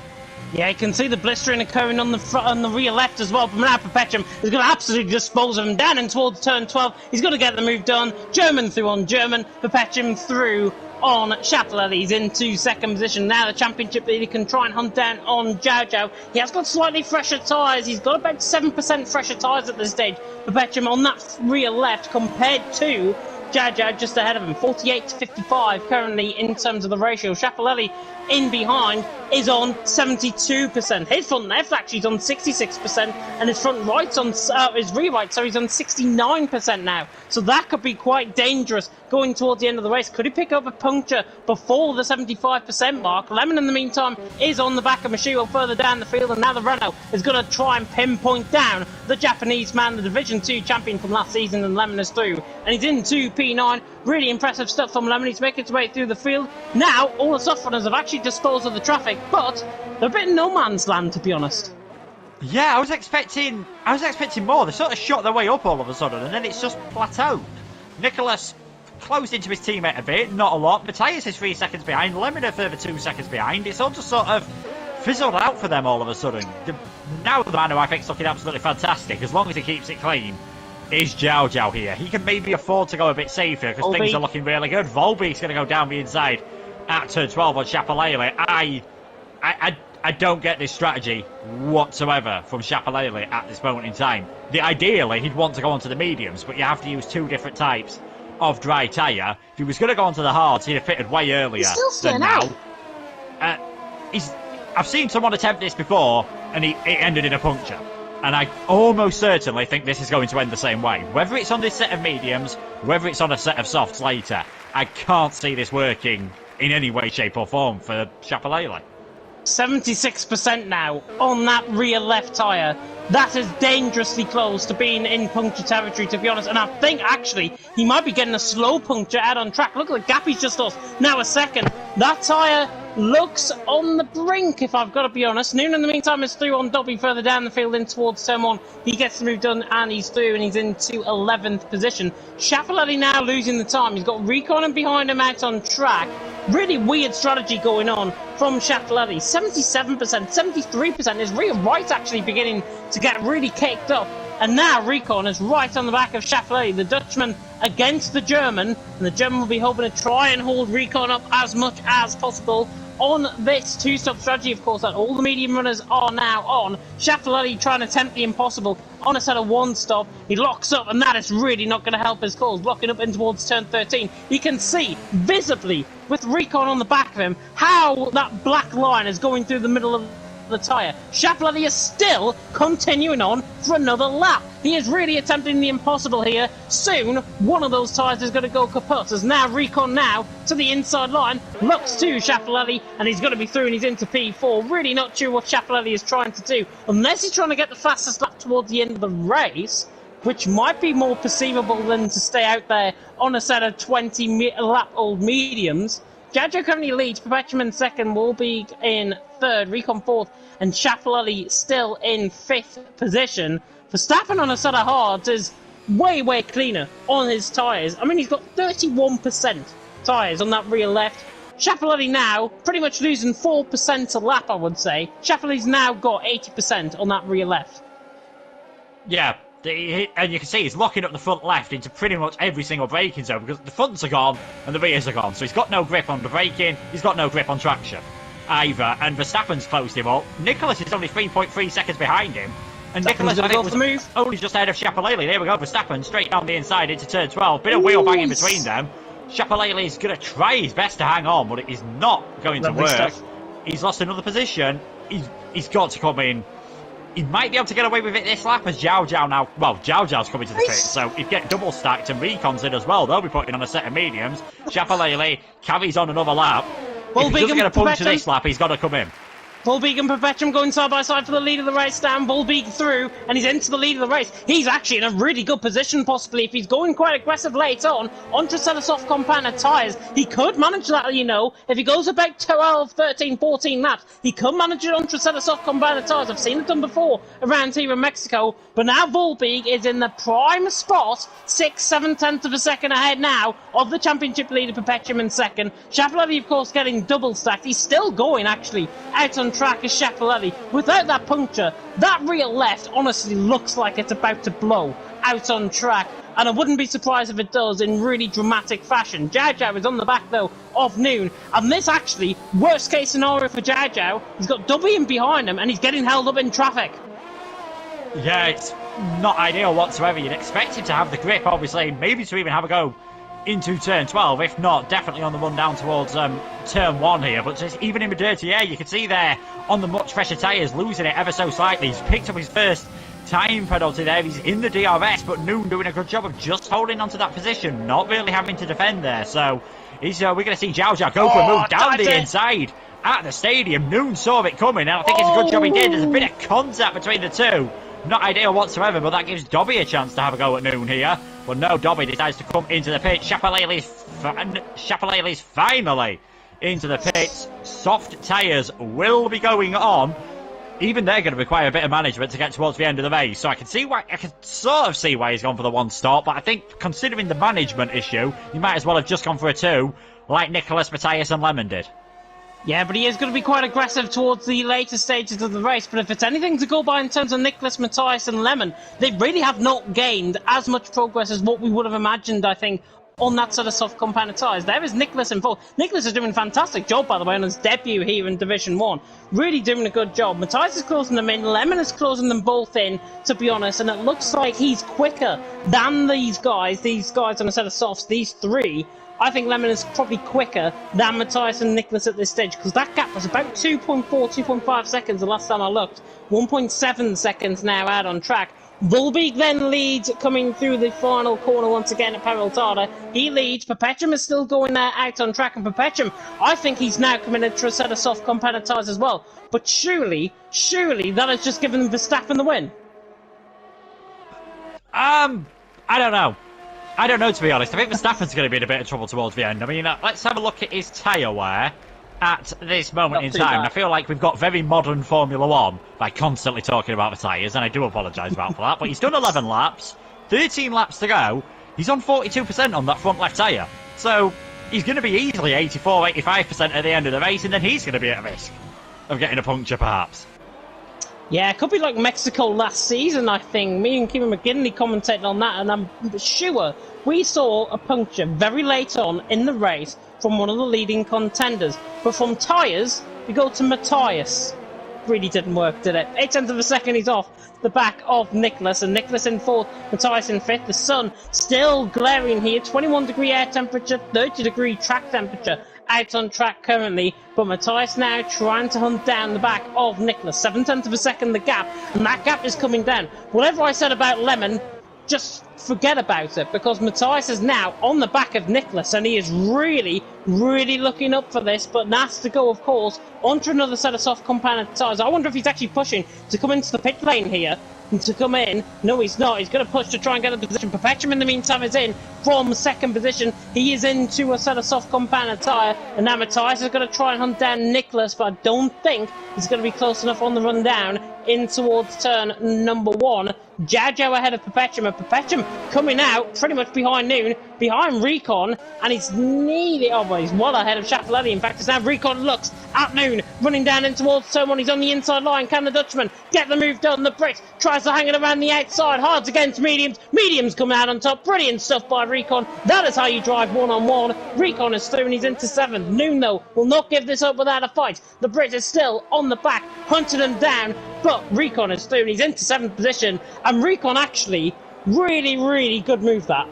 Yeah, you can see the blistering occurring on the front, on the rear left as well. But now Perpetuum is going to absolutely dispose of him down and towards turn 12. He's going to get the move done. German through on German. Perpetuum through on Chapelletti. He's into second position. Now the championship leader can try and hunt down on Zhao Zhao. He has got slightly fresher tyres. He's got about 7% fresher tyres at this stage. Perpetuum on that rear left compared to Zhao Zhao just ahead of him, 48-55 currently in terms of the ratio. Chapelletti in behind is on 72%. His front left actually is on 66%, and his front right's on his rear right, so he's on 69% now. So that could be quite dangerous going towards the end of the race. Could he pick up a puncture before the 75% mark? Lemon, in the meantime, is on the back of Mashiho further down the field, and now the Renault is going to try and pinpoint down the Japanese man, the Division 2 champion from last season, and Lemon is through. And he's into P9. Really impressive stuff from Lemon. He's making his way through the field. Now, all the soft runners have actually disposed of the traffic, but they're a bit in no man's land, to be honest. Yeah, I was expecting more. They sort of shot their way up all of a sudden, and then it's just plateaued. Nicholas closed into his teammate a bit, not a lot. Matthias is 3 seconds behind. Lemon a further 2 seconds behind. It's all just sort of fizzled out for them all of a sudden. Now the man who I think is looking absolutely fantastic, as long as he keeps it clean, is Zhao Zhao here. He can maybe afford to go a bit safer because things are looking really good. Volbe's going to go down the inside at turn 12 on Chapelletti. I don't get this strategy whatsoever from Chapelletti at this moment in time. Ideally, he'd want to go onto the mediums, but you have to use 2 different types of dry tyre. If he was going to go onto the hards, he'd have fitted way earlier than now. I've seen someone attempt this before, and it ended in a puncture. And I almost certainly think this is going to end the same way. Whether it's on this set of mediums, whether it's on a set of softs later, I can't see this working in any way, shape or form for Chapelletti. 76% now on that rear left tyre. That is dangerously close to being in puncture territory, to be honest. And I think, actually, he might be getting a slow puncture out on track. Look at the gap he's just lost. Now a second. That tyre looks on the brink, if I've got to be honest. Noon, in the meantime, is through on Dobby further down the field in towards turn 1. He gets the move done, and he's through, and he's into 11th position. Chapelletti now losing the time. He's got Recon behind him out on track. Really weird strategy going on from Chapelletti. 77%, 73%. His rear right actually beginning to get really caked up. And now Recon is right on the back of Chapelletti, the Dutchman against the German. And the German will be hoping to try and hold Recon up as much as possible on this 2-stop strategy, of course, that all the medium runners are now on. Chapelletti trying to attempt the impossible on a set of 1-stop. He locks up, and that is really not going to help his cause. Locking up in towards turn 13. You can see visibly, with Recon on the back of him, how that black line is going through the middle of the tyre. Chapelletti is still continuing on for another lap. He is really attempting the impossible here. Soon, one of those tyres is going to go kaput. As now Recon now to the inside line, looks to Chapelletti, and he's going to be through and he's into P4. Really not sure what Chapelletti is trying to do, unless he's trying to get the fastest lap towards the end of the race, which might be more perceivable than to stay out there on a set of 20-lap-old mediums. Jajo currently leads, Perpetuum in second, Wolbeig in third, Recon fourth, and Chapelletti still in fifth position. Verstappen on a set of hards is way, way cleaner on his tyres. I mean, he's got 31% tyres on that rear left. Chapelletti now pretty much losing 4% a lap, I would say. Chapelletti's now got 80% on that rear left. Yeah. And you can see he's locking up the front left into pretty much every single braking zone because the fronts are gone and the rears are gone. So he's got no grip on the braking, he's got no grip on traction either. And Verstappen's closed him up. Nicholas is only 3.3 seconds behind him. And Nicholas, I think, was only just ahead of Chapelletti. There we go, Verstappen straight down the inside into turn 12. Bit of wheel banging between them. Chapelletti is going to try his best to hang on, but it is not going to work. Stuff. He's lost another position. He's got to come in. He might be able to get away with it this lap as Zhao Zhao now... Well, Zhao Zhao's coming to the pit, so he'd get double stacked and Recon's in as well. They'll be putting on a set of mediums. Chapelletti carries on another lap. If he doesn't get a punch this lap, he's got to come in. Wolbeig and Perpetuum going side by side for the lead of the race down. Wolbeig through, and he's into the lead of the race. He's actually in a really good position, possibly, if he's going quite aggressive late on, onto a set of soft compounded tyres. He could manage that, you know, if he goes about 12, 13, 14 laps, he could manage it onto a set of soft compounded tyres. I've seen it done before around here in Mexico, but now Wolbeig is in the prime spot, 6/7 of a second ahead now of the championship leader Perpetuum in second. Chapelletti, of course, getting double stacked. He's still going, actually, out on track as Chapelletti. Without that puncture, that rear left honestly looks like it's about to blow out on track, and I wouldn't be surprised if it does in really dramatic fashion. Zhao Zhao is on the back though of Noon, and this actually, worst case scenario for Zhao Zhao, he's got Dubby in behind him and he's getting held up in traffic. Yeah, it's not ideal whatsoever. You'd expect him to have the grip, obviously, maybe to even have a go into turn 12, if not, definitely on the run down towards turn 1 here. But just even in the dirty air, you can see there on the much fresher tyres, losing it ever so slightly. He's picked up his first time penalty there. He's in the DRS, but Noon doing a good job of just holding onto that position, not really having to defend there. So we're going to see Zhao Zhao go for a move down the inside at the stadium. Noon saw it coming, and I think it's a good job he did. There's a bit of contact between the two. Not ideal whatsoever, but that gives Dobby a chance to have a go at Noon here. But no, Dobby decides to come into the pit. Chapelletti's finally into the pits. Soft tyres will be going on. Even they're going to require a bit of management to get towards the end of the race. So I can sort of see why he's gone for the one stop. But I think considering the management issue, you might as well have just gone for a two, like Nicholas, Matthias and Lemon did. Yeah, but he is going to be quite aggressive towards the later stages of the race. But if it's anything to go by in terms of Nicholas, Matthias and Lemon, they really have not gained as much progress as what we would have imagined, I think, on that sort of soft compounded tyres. There is Nicholas in fourth. Nicholas is doing a fantastic job, by the way, on his debut here in Division 1. Really doing a good job. Matthias is closing them in. Lemon is closing them both in, to be honest. And it looks like he's quicker than these guys on a set of softs, these three. I think Lemon is probably quicker than Matthias and Nicholas at this stage, because that gap was about 2.4, 2.5 seconds the last time I looked. 1.7 seconds now out on track. Wolbeig then leads coming through the final corner once again at Peraltada. He leads. Perpetuum is still going there out on track, and Perpetuum, I think he's now committed to a set of soft compounded tyres as well. But surely that has just given Verstappen the win. I don't know. I don't know, to be honest. I think Verstappen's going to be in a bit of trouble towards the end. I mean, let's have a look at his tyre wear at this moment in time. I feel like we've got very modern Formula 1 by constantly talking about the tyres, and I do apologise for that. But he's done 11 laps, 13 laps to go. He's on 42% on that front left tyre. So he's going to be easily 84, 85% at the end of the race, and then he's going to be at risk of getting a puncture, perhaps. Yeah, it could be like Mexico last season, I think. Me and Kieran McGinley commentated on that, and I'm sure we saw a puncture very late on in the race from one of the leading contenders. But from tyres, we go to Matthias. Really didn't work, did it? 0.8 of a second he's off the back of Nicholas, and Nicholas in fourth, Matthias in fifth. The sun still glaring here, 21 degree air temperature, 30 degree track temperature out on track currently, but Matthias now trying to hunt down the back of Nicholas. 7/10 of a second the gap, and that gap is coming down. Whatever I said about Lemon, just forget about it, because Matthias is now on the back of Nicholas, and he is really, really looking up for this, but has to go, of course, onto another set of soft compounded tyres. I wonder if he's actually pushing to come into the pit lane here, and to come in. No, he's not. He's going to push to try and get a position. Perpetuum, in the meantime, is in from second position. He is into a set of soft compounded tyre, and now Matthias is going to try and hunt down Nicholas, but I don't think he's going to be close enough on the run down in towards turn number 1. Jojo ahead of Perpetuum, and Perpetuum coming out pretty much behind Noon, behind Recon, and he's nearly, oh well, he's well ahead of Schiaparelli. In fact, it's now Recon looks at Noon, running down in towards turn 1. He's on the inside line. Can the Dutchman get the move done? The Brit tries to hang it around the outside, hards against Mediums. Mediums come out on top. Brilliant stuff by Recon. That is how you drive one-on-one. Recon is through and he's into 7th. Noon, though, will not give this up without a fight. The Brit is still on the back, hunting him down, but Recon is through and he's into 7th position. And Recon actually, really, really good move that.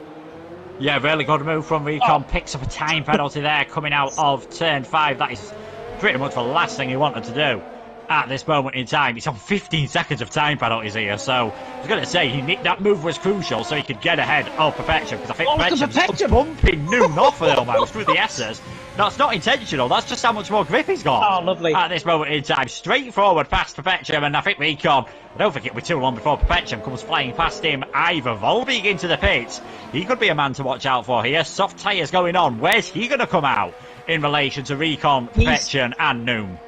Yeah, really good move from Recon. Picks up a time penalty there coming out of turn 5. That is pretty much the last thing he wanted to do at this moment in time. He's on 15 seconds of time penalties here, so I was going to say that move was crucial so he could get ahead of Perpetuum, because I think Perpetuum's bumping Noon off almost with the S's. That's not intentional, that's just how much more grip he's got. Oh, lovely. At this moment in time, straight forward past Perpetuum, and I think Recon, I don't think it'll be too long before Perpetuum comes flying past him either. Volbeat into the pits. He could be a man to watch out for here. Soft tyres going on. Where's he going to come out in relation to Recon, Perpetuum and Noon?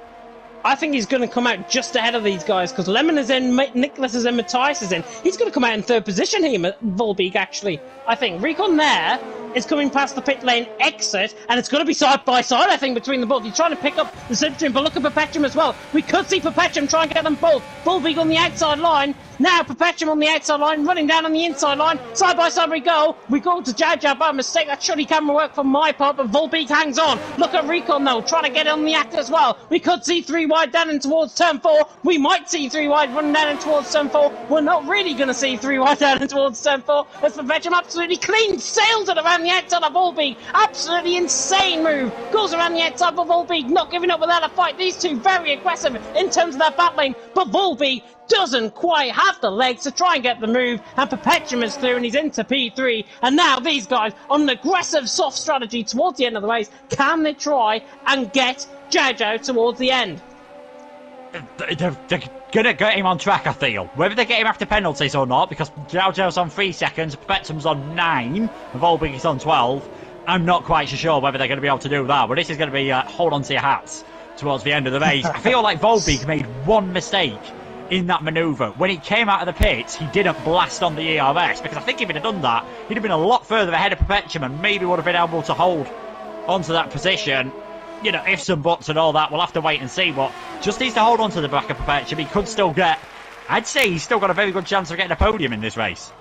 I think he's going to come out just ahead of these guys, because Lemon is in, Nicholas is in, Matthias is in. He's going to come out in 3rd position here, Volbeat, actually. I think Recon there is coming past the pit lane exit, and it's going to be side by side, I think, between the both. He's trying to pick up the slipstream, but look at Perpetuum as well. We could see Perpetuum try and get them both. Volbeat on the outside line. Now Perpetuum on the outside line, running down on the inside line. Side by side we go. We go to Jaja by mistake. That shoddy camera work from my part, but Volbeat hangs on. Look at Recon, though, trying to get on the act as well. We could see 3 wide down in towards turn 4. We might see 3 wide running down in towards turn 4. We're not really going to see 3 wide down in towards turn 4. As Perpetuum absolutely clean sails it around the outside of Volbeat. Absolutely insane move. Goes around the outside of Volbeat, not giving up without a fight. These two very aggressive in terms of their battling, but Volbeat doesn't quite have the legs to try and get the move, and Perpetuum is through and he's into P3, and now these guys on an aggressive soft strategy towards the end of the race. Can they try and get Jojo towards the end? They're going to get him on track, I feel. Whether they get him after penalties or not, because Jojo's on 3 seconds, Perpetuum's on 9, and Volbeat is on 12. I'm not quite so sure whether they're going to be able to do that, but this is going to be hold on to your hats towards the end of the race. I feel like Volbeat made one mistake in that manoeuvre. When he came out of the pits, he didn't blast on the ERS, because I think if he'd have done that, he'd have been a lot further ahead of Perpetuum and maybe would have been able to hold onto that position. You know, ifs and buts and all that, we'll have to wait and see, but just needs to hold on to the back of Perpetuum. He could still get, I'd say he's still got a very good chance of getting a podium in this race.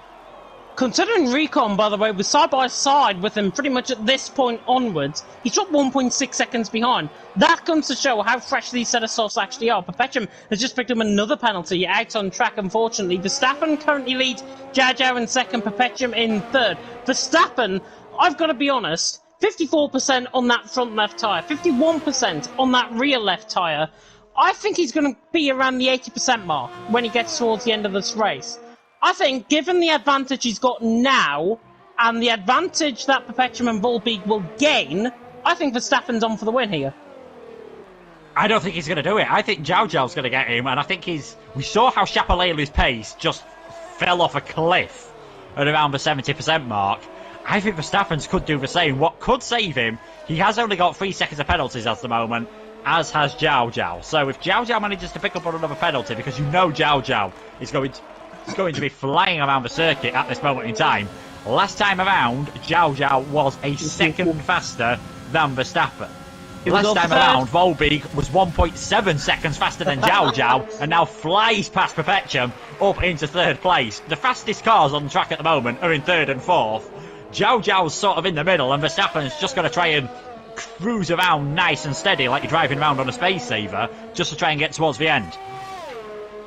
Considering Recon, by the way, was side by side with him pretty much at this point onwards, he's dropped 1.6 seconds behind. That comes to show how fresh these set of softs actually are. Perpetuum has just picked up another penalty out on track, unfortunately. Verstappen currently leads Jojo in 2nd, Perpetuum in 3rd. Verstappen, I've got to be honest, 54% on that front left tyre, 51% on that rear left tyre. I think he's going to be around the 80% mark when he gets towards the end of this race. I think, given the advantage he's got now, and the advantage that Perpetuum and Volbeat will gain, I think Verstappen's on for the win here. I don't think he's going to do it. I think Jojo's going to get him, and I think we saw how Schiaparelli's pace just fell off a cliff at around the 70% mark. I think Verstappen's could do the same. What could save him, he has only got 3 seconds of penalties at the moment, as has Jojo. So if Jojo manages to pick up on another penalty, because you know Jojo is going to be flying around the circuit at this moment in time. Last time around, Jojo was a second faster than Verstappen. Last time around, Volbeat was 1.7 seconds faster than Jojo, and now flies past Perpetuum up into 3rd place. The fastest cars on the track at the moment are in 3rd and 4th. Jojo's sort of in the middle, and Verstappen's just going to try and cruise around nice and steady like you're driving around on a space saver, just to try and get towards the end.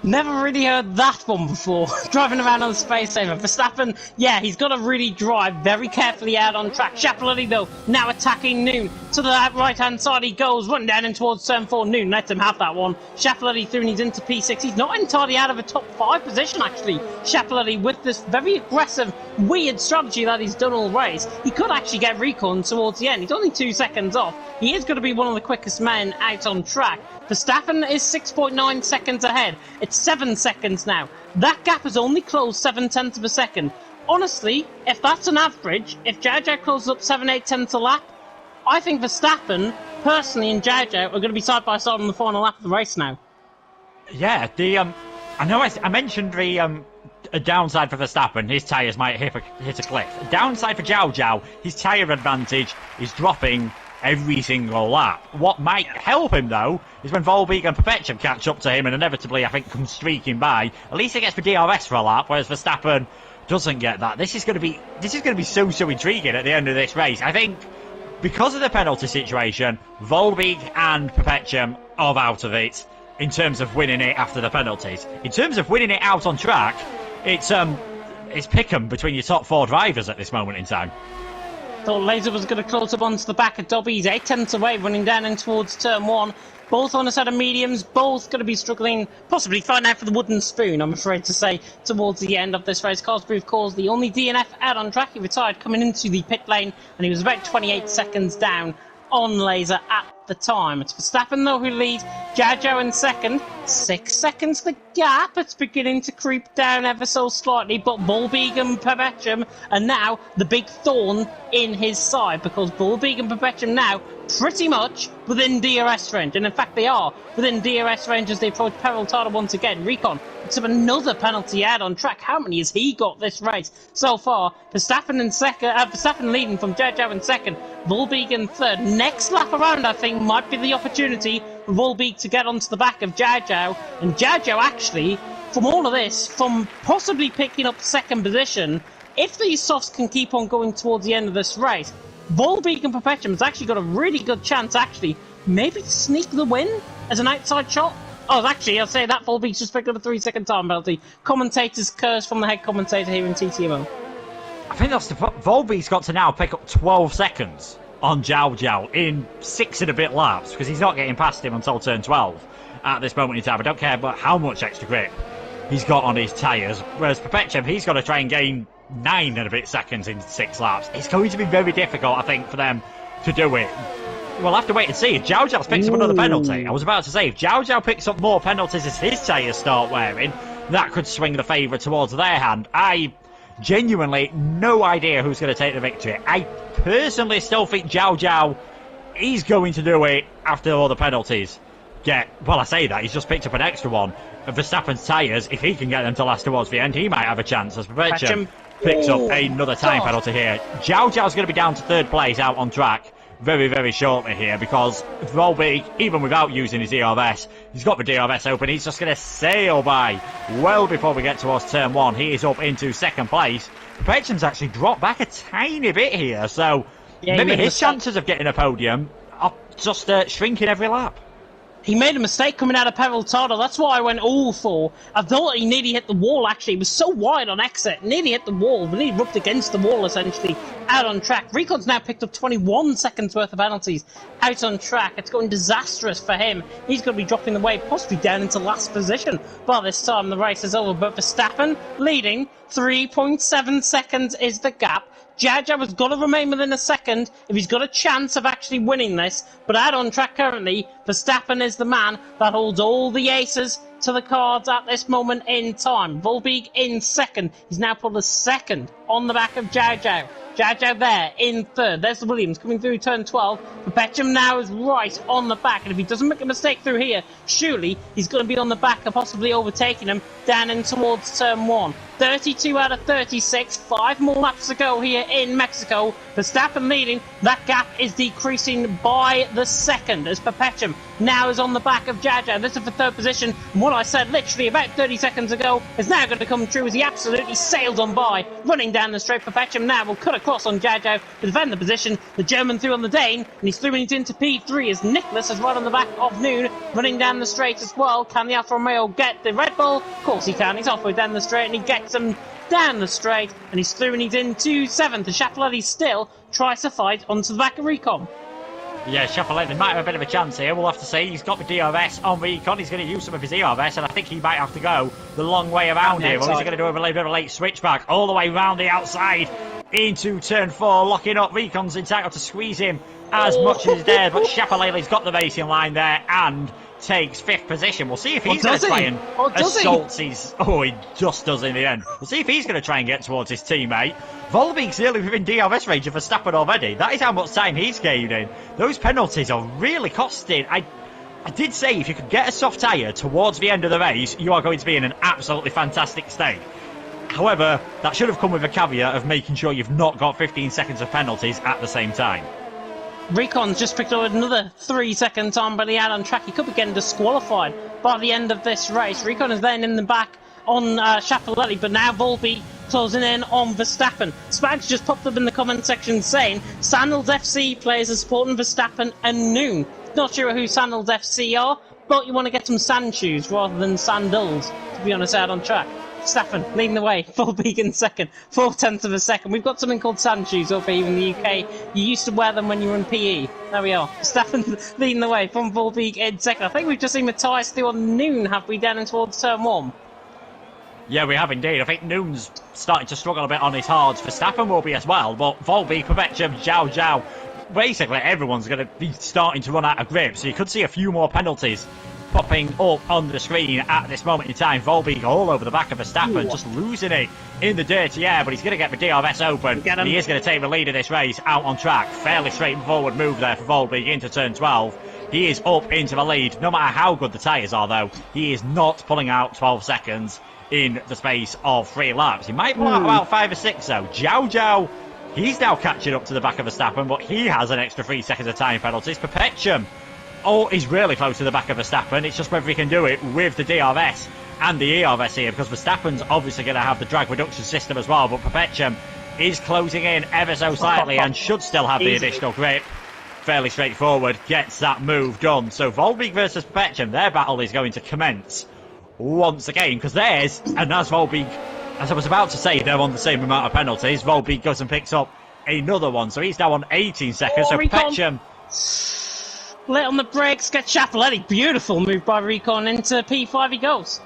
Never really heard that one before. Driving around on the Space Saver. Verstappen, yeah, he's got to really drive very carefully out on track. Schiaparelli, though, now attacking Noon. To the right-hand side he goes, running down in towards turn 4. Noon lets him have that one. Schiaparelli through and he's into P6. He's not entirely out of a top 5 position, actually. Schiaparelli, with this very aggressive, weird strategy that he's done all race, he could actually get recon towards the end. He's only 2 seconds off. He is going to be one of the quickest men out on track. Verstappen is 6.9 seconds ahead. It's 7 seconds now. That gap has only closed 0.7 of a second. Honestly, if that's an average, if Zhao Zhao closes up 7-8 tenths a lap, I think Verstappen, personally, and Zhao Zhao are going to be side by side on the final lap of the race now. Yeah, I know I mentioned a downside for Verstappen, his tyres might hit a cliff. A downside for Zhao Zhao, his tyre advantage is dropping every single lap. What might help him, though, is when Volbeat and Perpetuum catch up to him and inevitably, I think, come streaking by. At least he gets the DRS for a lap, whereas Verstappen doesn't get that. This is going to be so intriguing at the end of this race. I think because of the penalty situation, Volbeat and Perpetuum are out of it in terms of winning it after the penalties. In terms of winning it out on track, it's pick'em between your top 4 drivers at this moment in time. Thought Laser was going to close up onto the back of Dobby. He's 8 tenths away, running down in towards turn 1. Both on a set of mediums, both going to be struggling, possibly fighting out for the wooden spoon, I'm afraid to say, towards the end of this race. Cosgrove calls the only DNF out on track. He retired coming into the pit lane, and he was about 28 seconds down on Laser at the time. It's Verstappen, though, who leads. Zhao Zhao in second. 6 seconds the gap. It's beginning to creep down ever so slightly, but Volbeat and Perpetuum are now the big thorn in his side, because Volbeat and Perpetuum now pretty much within DRS range, and in fact they are within DRS range as they approach Peraltada once again. Recon picks up another penalty out on track. How many has he got this race so far? Verstappen in second, Verstappen leading from Zhao Zhao in second, Volbeat in third. Next lap around, I think, might be the opportunity for Volbeat to get onto the back of Zhao Zhao, and Zhao Zhao actually, from all of this, from possibly picking up second position, if these softs can keep on going towards the end of this race, Volbeat and Perpetuum has actually got a really good chance, actually, maybe to sneak the win as an outside shot. Oh, actually, I'll say that Volbeat's just picked up a 3-second time penalty. Commentator's curse from the head commentator here in TTML. I think that's Volbeat's got to now pick up 12 seconds on Zhao Zhao in 6 and a bit laps, because he's not getting past him until turn 12 at this moment in time. I don't care about how much extra grip he's got on his tyres, whereas Perpetuum, he's got to try and gain 9 and a bit seconds in 6 laps. It's going to be very difficult, I think, for them to do it. We'll have to wait and see. If Zhao Zhao picks up another penalty, I was about to say, if Zhao Zhao picks up more penalties as his tyres start wearing, that could swing the favour towards their hand. I genuinely no idea who's going to take the victory. I personally still think Zhao Zhao is going to do it after all the penalties. Well, I say that, he's just picked up an extra one of Verstappen's tyres. If he can get them to last towards the end, he might have a chance, as Perpetuum picks up another time penalty here. Zhao Zhao's going to be down to 3rd place out on track very shortly here, because Volbeat, even without using his DRS, he's got the DRS open. He's just going to sail by well before we get towards turn 1. He is up into 2nd place. Perpetuum's actually dropped back a tiny bit here, so maybe his chances of getting a podium are just shrinking every lap. He made a mistake coming out of Peraltada. That's why I went all for. I thought he nearly hit the wall, actually. He was so wide on exit. Nearly hit the wall. Nearly rubbed against the wall, essentially, out on track. Recon's now picked up 21 seconds worth of penalties out on track. It's going disastrous for him. He's going to be dropping the way, possibly down into last position by this time the race is over. But Verstappen leading 3.7 seconds is the gap. Zhao Zhao has got to remain within a second if he's got a chance of actually winning this. But out on track currently, Verstappen is the man that holds all the aces to the cards at this moment in time. Volbeat in second. He's now pulled a second on the back of Zhao Zhao. Zhao Zhao there in third. There's the Williams coming through turn 12. Perpetuum now is right on the back. And if he doesn't make a mistake through here, surely he's going to be on the back and possibly overtaking him down in towards turn 1. 32 out of 36. 5 more laps to go here in Mexico. Verstappen leading. That gap is decreasing by the second as Perpetuum now is on the back of Zhao Zhao. This is for 3rd position. And what what I said literally about 30 seconds ago is now going to come true as he absolutely sailed on by, running down the straight. Perpetuum now will cut across on Zhao Zhao to defend the position. The German through on the Dane, and he's through into P3 as Nicholas is right on the back of Noon, running down the straight as well. Can the Alfa Romeo get the Red Bull? Of course he can. He's halfway down the straight and he gets him down the straight, and he's through and he's into 7th. The Chapelletti still tries to fight onto the back of Recon. Yeah, Chapelletti might have a bit of a chance here. We'll have to see. He's got the DRS on Recon. He's going to use some of his ERS, and I think he might have to go the long way around here. Well, he's going to do a bit of a late switchback all the way round the outside into turn 4, locking up. Recon's entitled to squeeze him as much as he's there, but Chapelletti's got the racing line there and takes 5th position. We'll see if he's going to try and assault his... Oh, he just does in the end. We'll see if he's going to try and get towards his teammate. Volbeek's nearly within DRS range of Verstappen already. That is how much time he's gaining. Those penalties are really costing. I did say if you could get a soft tyre towards the end of the race, you are going to be in an absolutely fantastic state. However, that should have come with a caveat of making sure you've not got 15 seconds of penalties at the same time. Recon's just picked up another 3-second time by the add-on track. He could be getting disqualified by the end of this race. Recon is then in the back on Chapelletti, but now Volbeek closing in on Verstappen. Spags just popped up in the comment section saying Sandals FC players are supporting Verstappen and Noon. Not sure who Sandals FC are, but you want to get some sand shoes rather than sandals, to be honest, out on track. Verstappen leading the way, Volbeek in second, 4/10 of a second. We've got something called sand shoes over here in the UK. You used to wear them when you were in PE. There we are. Verstappen leading the way from Volbeek in second. I think we've just seen Matthias still on Noon, have we, down in towards turn 1? Yeah, we have indeed. I think Noon's starting to struggle a bit on his hards. Verstappen will be as well, but Volbeek, Perpetuum, Zhao Zhao, basically everyone's going to be starting to run out of grip, so you could see a few more penalties popping up on the screen at this moment in time. Volbeek all over the back of Verstappen, just losing it in the dirty air, but he's going to get the DRS open, and he is going to take the lead of this race out on track. Fairly straightforward move there for Volbeek into turn 12. He is up into the lead. No matter how good the tyres are, though, he is not pulling out 12 seconds in the space of 3 laps. He might pull out about 5 or 6, though. Zhao Zhao, he's now catching up to the back of Verstappen, but he has an extra 3 seconds of time penalties. Perpetuum, he's really close to the back of Verstappen. It's just whether he can do it with the DRS and the ERS here, because Verstappen's obviously going to have the drag reduction system as well, but Perpetuum is closing in ever so slightly and should still have the additional grip. Fairly straightforward, gets that move done. So Volbeek versus Perpetuum, their battle is going to commence once again, because theirs, and as Volbeek, as I was about to say, they're on the same amount of penalties. Volbeek goes and picks up another one, so he's now on 18 seconds. So Perpetuum late on the brakes, get Chapelletti. Beautiful move by Recon into P5 he goes.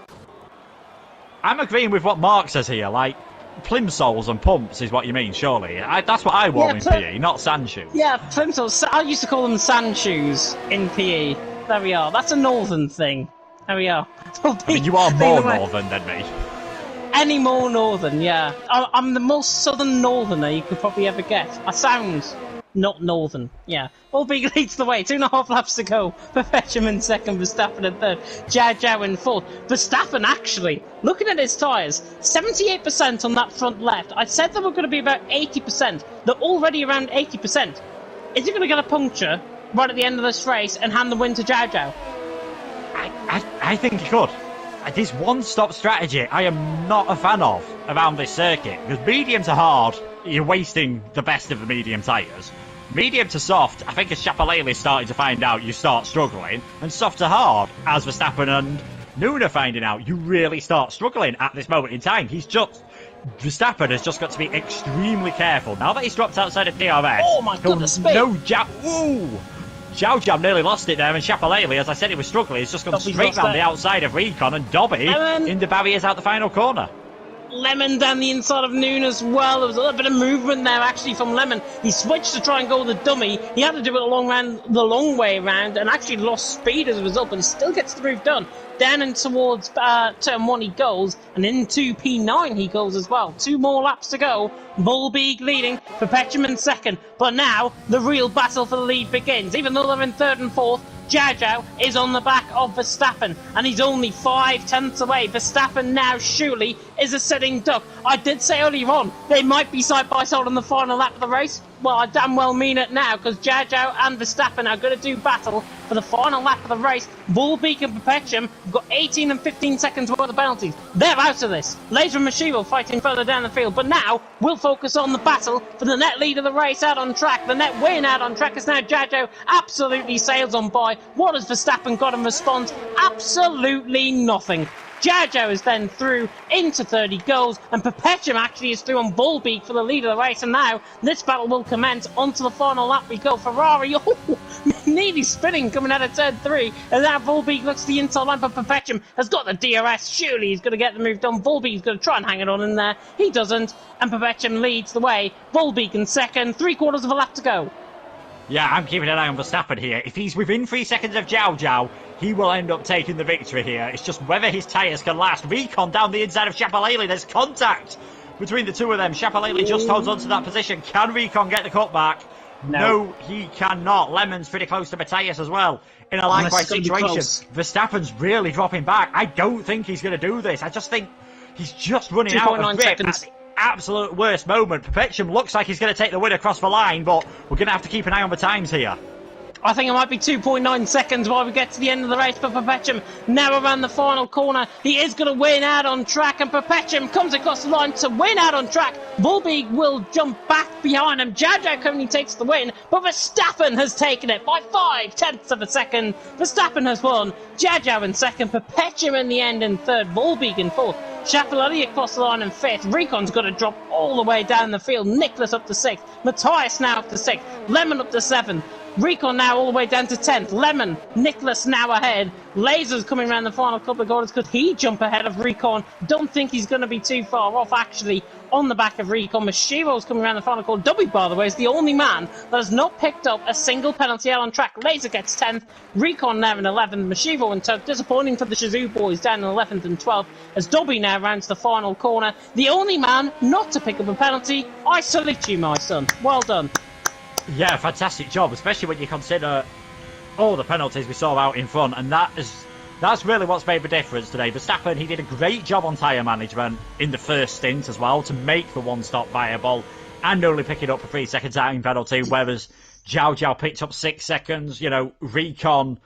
I'm agreeing with what Mark says here, like plimsolls and pumps is what you mean, surely. That's what I want in PE, not sand shoes. Yeah, plimsolls. I used to call them sand shoes in PE. There we are. That's a northern thing. There we are. I mean, you are more northern than me. Any more northern, yeah. I'm the most southern northerner you could probably ever get. I sound not northern, yeah. Volbeek leads the way, 2.5 laps to go. Perpetuum in second, Verstappen in third, Zhao Zhao in fourth. Verstappen, actually, looking at his tyres, 78% on that front left. I said they were going to be about 80%. They're already around 80%. Is he going to get a puncture right at the end of this race and hand the win to Zhao Zhao? I think he could. This one-stop strategy I am not a fan of around this circuit, because medium to hard, you're wasting the best of the medium tyres. Medium to soft, I think as Chapelletti is starting to find out, you start struggling. And soft to hard, as Verstappen and Noon are finding out, you really start struggling at this moment in time. Verstappen has just got to be extremely careful. Now that he's dropped outside of DRS, oh my goodness, Zhao Zhao nearly lost it there, and Chapelletti, as I said, he was struggling. He's just gone straight round the outside of Recon, and Dobby in the barriers out the final corner. Lemon down the inside of Noon as well. There was a little bit of movement there actually from Lemon. He switched to try and go with the dummy. He had to do it the long way around and actually lost speed as a result, but he still gets the move done. Down and towards turn 1 he goes, and into P9 he goes as well. 2 more laps to go. Volbeek leading, Perpetuum in second, but now the real battle for the lead begins. Even though they're in third and fourth, Zhao Zhao is on the back of Verstappen, and he's only 5/10 away. Verstappen now surely is a sitting duck. I did say earlier on they might be side by side on the final lap of the race. well, I damn well mean it now, because Zhao and Verstappen are going to do battle for the final lap of the race. Volbeek and Perpetuum have got 18 and 15 seconds worth of penalties. They're out of this. Laser and Mashivo fighting further down the field. But now, we'll focus on the battle for the net lead of the race out on track. The net win out on track is now Zhao. Absolutely sails on by. What has Verstappen got in response? Absolutely nothing. Zhao is then through into 30 goals, and Perpetuum actually is through on Volbeek for the lead of the race. And now this battle will commence. Onto the final lap we go. Ferrari, nearly spinning coming out of turn 3. And now Volbeek looks to the inside line, but Perpetuum has got the DRS. Surely he's going to get the move done. Volbeek's going to try and hang it on in there. He doesn't, and Perpetuum leads the way. Volbeek in second, 3/4 of a lap to go. Yeah, I'm keeping an eye on Verstappen here. If he's within 3 seconds of Zhao, he will end up taking the victory here. It's just whether his tyres can last. Recon down the inside of Chapalele. There's contact between the two of them. Chapalele just holds on to that position. Can Recon get the cutback? No, he cannot. Lemon's pretty close to Matthias as well. In a likewise situation, Verstappen's really dropping back. I don't think he's going to do this. I just think he's just running out of grip. Absolute worst moment. Perpetuum looks like he's going to take the win across the line, but we're going to have to keep an eye on the times here. I think it might be 2.9 seconds while we get to the end of the race for Perpetuum. Now around the final corner, he is going to win out on track, and Perpetuum comes across the line to win out on track. Volbeek will jump back behind him. Zhao currently takes the win, but Verstappen has taken it by 0.5 of a second. Verstappen has won. Zhao in second, Perpetuum in the end in third, Volbeek in fourth. Chapalele across the line in fifth. Recon's got to drop all the way down the field. Nicholas up to sixth. Matthias now up to sixth. Lemon up to seventh. Recon now all the way down to 10th. Lemon, Nicholas now ahead. Laser's coming around the final couple of corners. Could he jump ahead of Recon? Don't think he's going to be too far off, actually, on the back of Recon. Mashiro's coming around the final corner. W, by the way, is the only man that has not picked up a single penalty out on track. Laser gets 10th. Recon now in 11th. Mashiro in 12th. Disappointing for the Shizou boys down in 11th and 12th. As Dobby now rounds the final corner. The only man not to pick up a penalty. I salute you, my son. Well done. Yeah, fantastic job, especially when you consider all the penalties we saw out in front, and that's really what's made the difference today. Verstappen, he did a great job on tyre management in the first stint as well to make the one-stop viable, and only picking up a 3-second time penalty, whereas Zhao picked up 6 seconds. You know, Recon,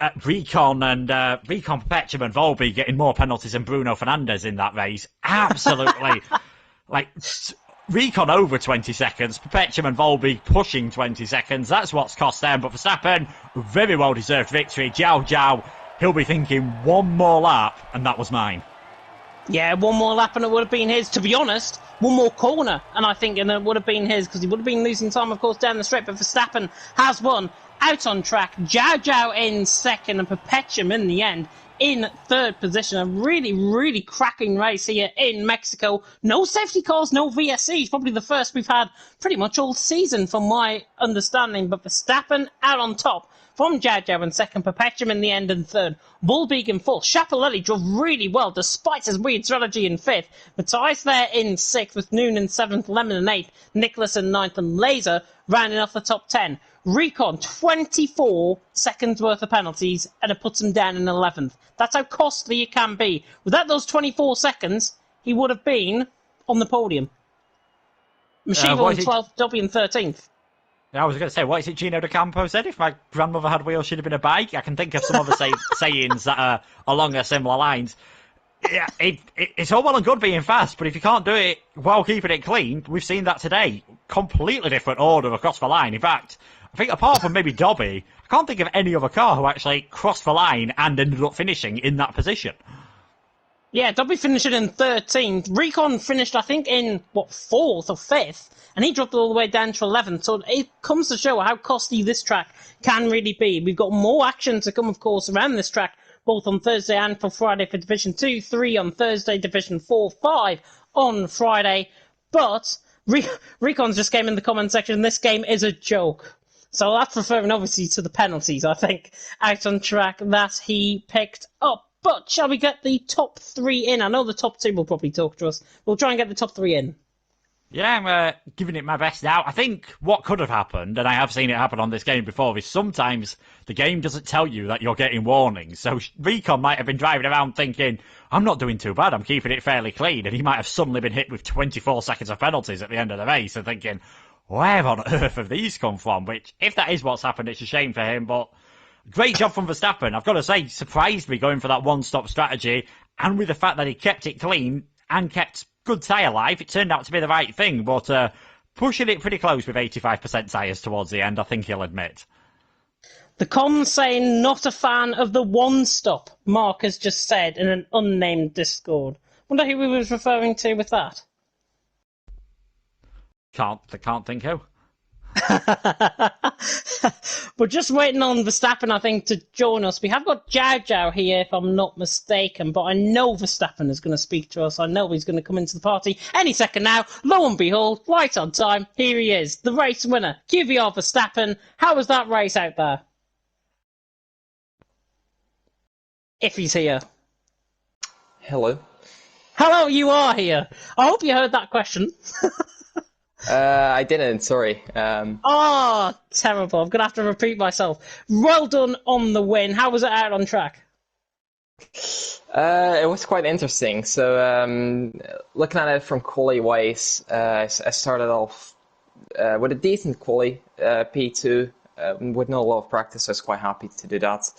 Perpetuum and Volbeek getting more penalties than Bruno Fernandes in that race. Absolutely, Recon over 20 seconds, Perpetuum and Volbeek pushing 20 seconds. That's what's cost them. But Verstappen, very well deserved victory. Zhao, he'll be thinking one more lap, and that was mine. Yeah, one more lap and it would have been his. To be honest, one more corner and I think it would have been his, because he would have been losing time, of course, down the straight. But Verstappen has won out on track. Zhao in second and Perpetuum in the end in third position. A really, really cracking race here in Mexico. No safety cars, no VSCs. Probably the first we've had pretty much all season from my understanding. But Verstappen out on top from Zhao in second, Perpetuum in the end in third, Volbeek in fourth. Chapalele drove really well despite his weird strategy in fifth. Matthias there in sixth, with Noon in seventh, Lemon in eighth, Nicholas in ninth, and Laser rounding off the top 10. Recon, 24 seconds worth of penalties, and it puts him down in 11th. That's how costly it can be. Without those 24 seconds, he would have been on the podium. Machivo in 12th, Dobby in 13th. I was going to say, what is it Gino D'Acampo said? If my grandmother had wheels, she'd have been a bike. I can think of some other sayings that are along a similar lines. Yeah, it's all well and good being fast, but if you can't do it while keeping it clean, we've seen that today. Completely different order across the line. In fact, I think apart from maybe Dobby, I can't think of any other car who actually crossed the line and ended up finishing in that position. Yeah, Dobby finished in 13th. Recon finished, I think, in, 4th or 5th, and he dropped all the way down to 11th. So it comes to show how costly this track can really be. We've got more action to come, of course, around this track, both on Thursday and for Friday for Division 2, 3 on Thursday, Division 4, 5 on Friday. But Recon's just came in the comment section, this game is a joke. So that's referring obviously to the penalties, I think, out on track that he picked up. But shall we get the top 3 in? I know the top 2 will probably talk to us. We'll try and get the top 3 in. Yeah, I'm giving it my best now. I think what could have happened, and I have seen it happen on this game before, is sometimes the game doesn't tell you that you're getting warnings. So Recon might have been driving around thinking, I'm not doing too bad, I'm keeping it fairly clean, and he might have suddenly been hit with 24 seconds of penalties at the end of the race and thinking, where on earth have these come from? Which, if that is what's happened, it's a shame for him, but great job from Verstappen. I've got to say, surprised me going for that one-stop strategy, and with the fact that he kept it clean and kept good tyre life, it turned out to be the right thing, but pushing it pretty close with 85% tyres towards the end, I think he'll admit. The comms saying not a fan of the one-stop, Mark has just said in an unnamed Discord. Wonder who he was referring to with that. Can't think who. We're just waiting on Verstappen, I think, to join us. We have got Jow Jow here, if I'm not mistaken, but I know Verstappen is going to speak to us. I know he's going to come into the party any second now. Lo and behold, right on time, here he is, the race winner, QVR Verstappen. How was that race out there? If he's here. Hello. Hello, you are here. I hope you heard that question. I didn't, sorry. Oh, terrible. I'm going to have to repeat myself. Well done on the win. How was it out on track? It was quite interesting. So, looking at it from quali-wise, I started off with a decent quali, P2, with not a lot of practice, so I was quite happy to do that.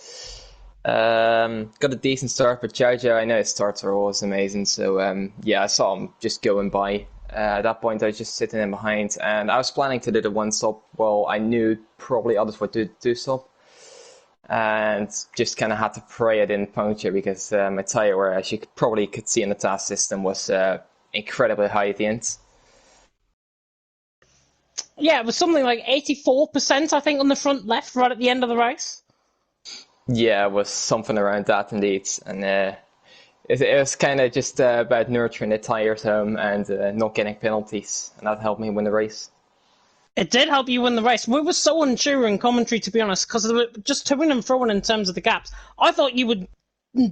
Got a decent start, but Jojo, I know his starts are always amazing, so yeah, I saw him just going by. At that point, I was just sitting in behind, and I was planning to do the one-stop. Well, I knew probably others would do two-stop, and just kind of had to pray I didn't puncture, because my tire wear, as you probably could see in the task system, was incredibly high at the end. Yeah, it was something like 84%, I think, on the front left, right at the end of the race. Yeah, it was something around that indeed, and it was kind of just about nurturing the tires home and not getting penalties, and that helped me win the race. It did help you win the race. We were so unsure in commentary, to be honest, because they were just toing and froing in terms of the gaps. I thought you would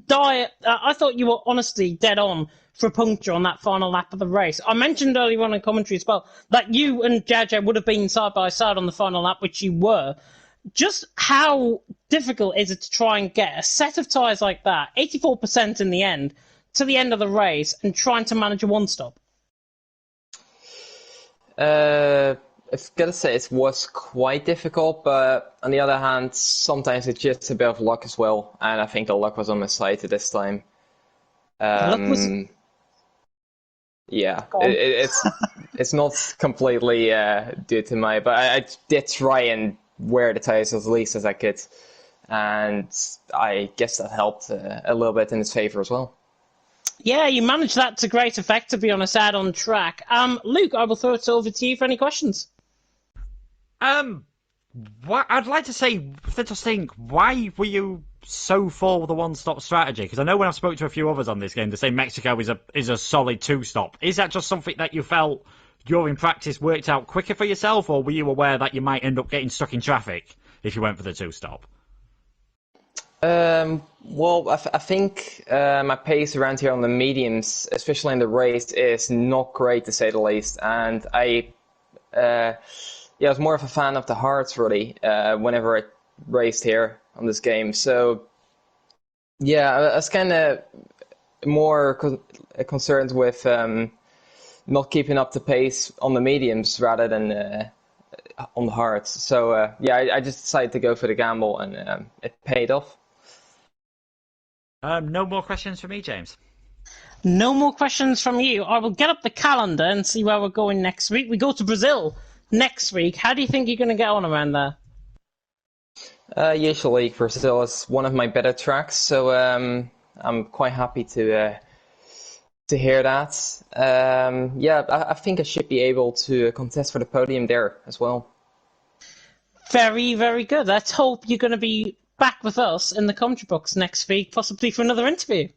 die. I thought you were honestly dead on for a puncture on that final lap of the race. I mentioned earlier on in commentary as well that you and Jaja would have been side by side on the final lap, which you were. Just how difficult is it to try and get a set of tyres like that, 84% in the end, to the end of the race, and trying to manage a one-stop? I've got to say it was quite difficult, but on the other hand, sometimes it's just a bit of luck as well, and I think the luck was on my side at this time. Yeah, it's not completely due to my, but I did try and wear the tires as least as I could, and I guess that helped a little bit in his favor as well. Yeah, you managed that to great effect, to be honest, out on track. Luke, I will throw it over to you for any questions. I'd like to say, just think, why were you so for the one-stop strategy? Because I know when I've spoken to a few others on this game, they say Mexico is a solid two-stop. Is that just something that you felt during practice worked out quicker for yourself, or were you aware that you might end up getting stuck in traffic if you went for the two-stop? Well, I think my pace around here on the mediums, especially in the race, is not great to say the least, and I was more of a fan of the hards really whenever I raced here on this game. So yeah, I was kind of more concerned with not keeping up the pace on the mediums rather than on the hards. So yeah, I just decided to go for the gamble, and it paid off. No more questions for me, James. No more questions from you. I will get up the calendar and see where we're going next week. We go to Brazil next week. How do you think you're going to get on around there? Usually Brazil is one of my better tracks, so I'm quite happy to hear that. Yeah, I think I should be able to contest for the podium there as well. Very, very good. Let's hope you're going to be back with us in the commentary box next week, possibly for another interview.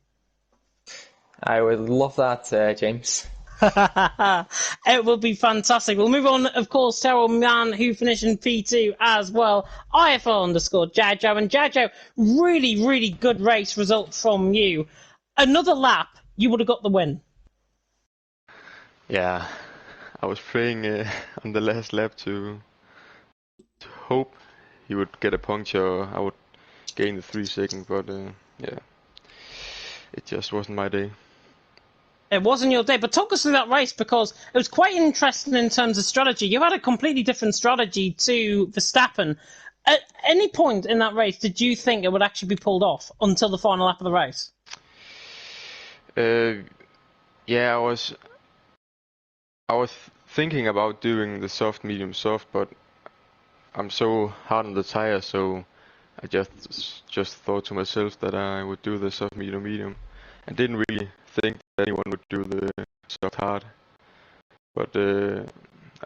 I would love that, James. It will be fantastic. We'll move on, of course, to our man who finished in P2 as well, IFL_Jajo. And Jajo, really, really good race result from you. Another lap, you would have got the win. Yeah, I was praying on the last lap to hope he would get a puncture, or I would gain the 3 seconds, but yeah, it just wasn't my day. It wasn't your day, but talk us through that race because it was quite interesting in terms of strategy. You had a completely different strategy to Verstappen. At any point in that race, did you think it would actually be pulled off until the final lap of the race? Yeah, I was thinking about doing the soft, medium, soft, but I'm so hard on the tire, so I just thought to myself that I would do the soft, medium, medium. I didn't really think that anyone would do the soft, hard. But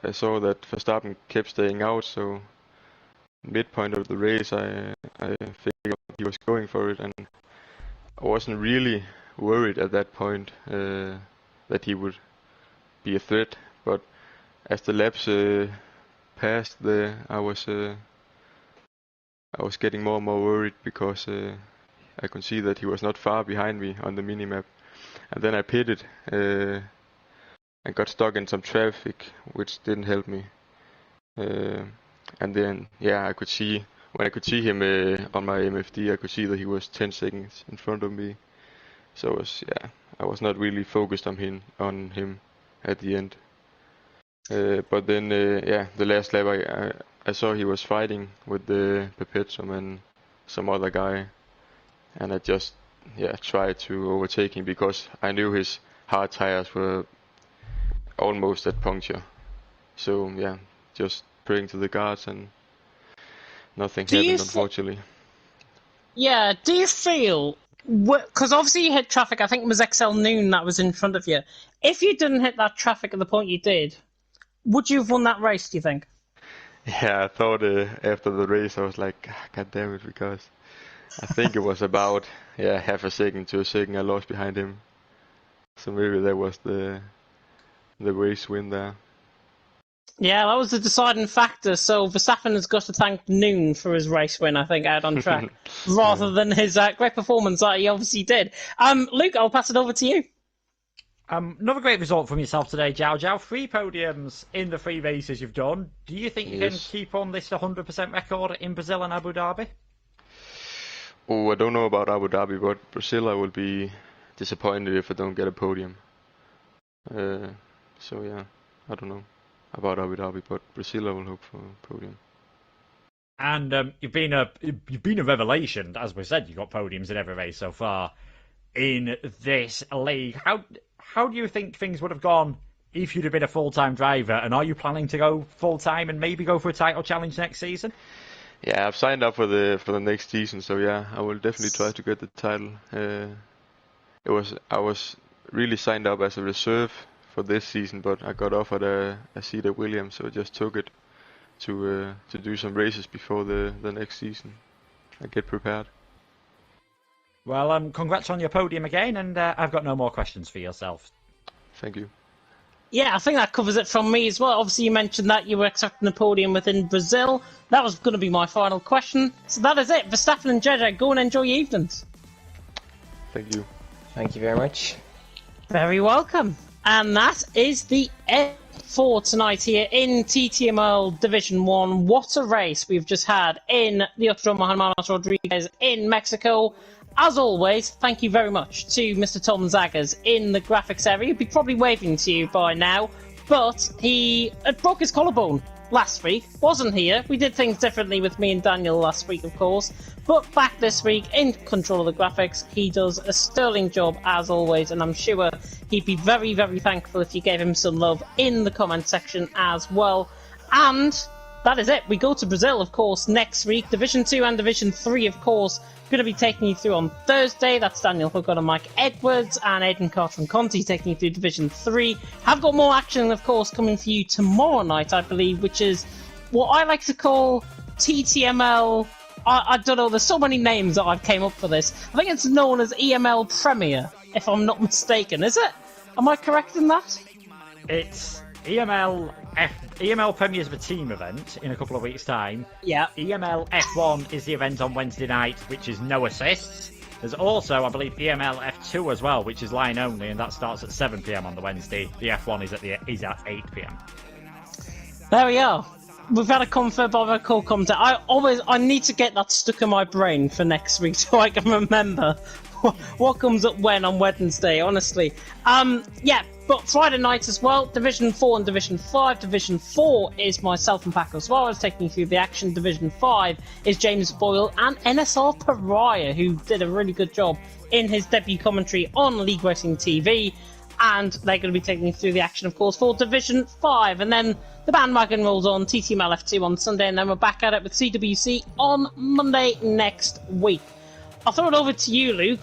I saw that Verstappen kept staying out, so midpoint of the race I figured he was going for it, and I wasn't really worried at that point that he would be a threat. But as the laps passed, I was getting more and more worried because I could see that he was not far behind me on the minimap. And then I pitted and got stuck in some traffic, which didn't help me. And then, yeah, I could see when I could see him on my MFD, I could see that he was 10 seconds in front of me. So I was not really focused on him at the end. But then, the last lap I saw he was fighting with the Perpetuum and some other guy, and I just tried to overtake him because I knew his hard tires were almost at puncture. So yeah, just praying to the gods and nothing happened, unfortunately. Yeah, do you feel, because obviously you hit traffic, I think it was XL Noon that was in front of you. If you didn't hit that traffic at the point you did, would you have won that race, do you think? Yeah, I thought after the race I was like, God damn it, because I think it was about half a second to a second I lost behind him. So maybe that was the race win there. Yeah, that was the deciding factor. So Verstappen has got to thank Noon for his race win, I think, out on track, rather than his great performance that he obviously did. Luke, I'll pass it over to you. Another great result from yourself today, Jow Jow. 3 podiums in the 3 races you've done. Do you think you can keep on this 100% record in Brazil and Abu Dhabi? Oh, I don't know about Abu Dhabi, but Brazil I will be disappointed if I don't get a podium. So yeah, I don't know about Abu Dhabi, but Brazil I will hope for a podium. And you've been a revelation, as we said. You got podiums in every race so far in this league. How do you think things would have gone if you'd have been a full-time driver? And are you planning to go full-time and maybe go for a title challenge next season? Yeah, I've signed up for the next season, so yeah, I will definitely try to get the title. I was really signed up as a reserve for this season, but I got offered a seat at Williams, so I just took it to do some races before the next season. I get prepared. Well, congrats on your podium again, and I've got no more questions for yourself. Thank you. Yeah, I think that covers it from me as well. Obviously, you mentioned that you were expecting a podium within Brazil. That was going to be my final question. So that is it. Verstappen and JJ, go and enjoy your evenings. Thank you. Thank you very much. Very welcome. And that is the end for tonight here in TTML Division 1. What a race we've just had in the Autodromo Hermanos Rodriguez in Mexico. As always, thank you very much to Mr. Tom Zaggers in the graphics area. He'd be probably waving to you by now, but he broke his collarbone last week. Wasn't here. We did things differently with me and Daniel last week, of course. But back this week, in control of the graphics, he does a sterling job as always, and I'm sure he'd be very, very thankful if you gave him some love in the comment section as well. And that is it. We go to Brazil, of course, next week. Division 2 and Division 3, of course, going to be taking you through on Thursday. That's Daniel Hooker and Mike Edwards and Aidan Carter and Conti taking you through Division 3. Have got more action, of course, coming for you tomorrow night, I believe, which is what I like to call TTML. I don't know, there's so many names that I've came up for this. I think it's known as EML Premier, if I'm not mistaken. Is it? Am I correct in that? It's EML Premier is the team event in a couple of weeks' time. Yeah. EML F1 is the event on Wednesday night, which is no assists. There's also, I believe, EML F2 as well, which is line only, and that starts at 7 PM on the Wednesday. The F1 is at 8 PM. There we are. We've had a confirmed by a call comment. I need to get that stuck in my brain for next week so I can remember what comes up when on Wednesday, honestly. Yeah, but Friday night as well, Division 4 and Division 5. Division 4 is myself and Paco Suarez taking you through the action. Division 5 is James Boyle and NSR Pariah, who did a really good job in his debut commentary on League Racing TV. And they're going to be taking you through the action, of course, for Division 5. And then the bandwagon rolls on, TTML F2 on Sunday, and then we're back at it with CWC on Monday next week. I'll throw it over to you, Luke.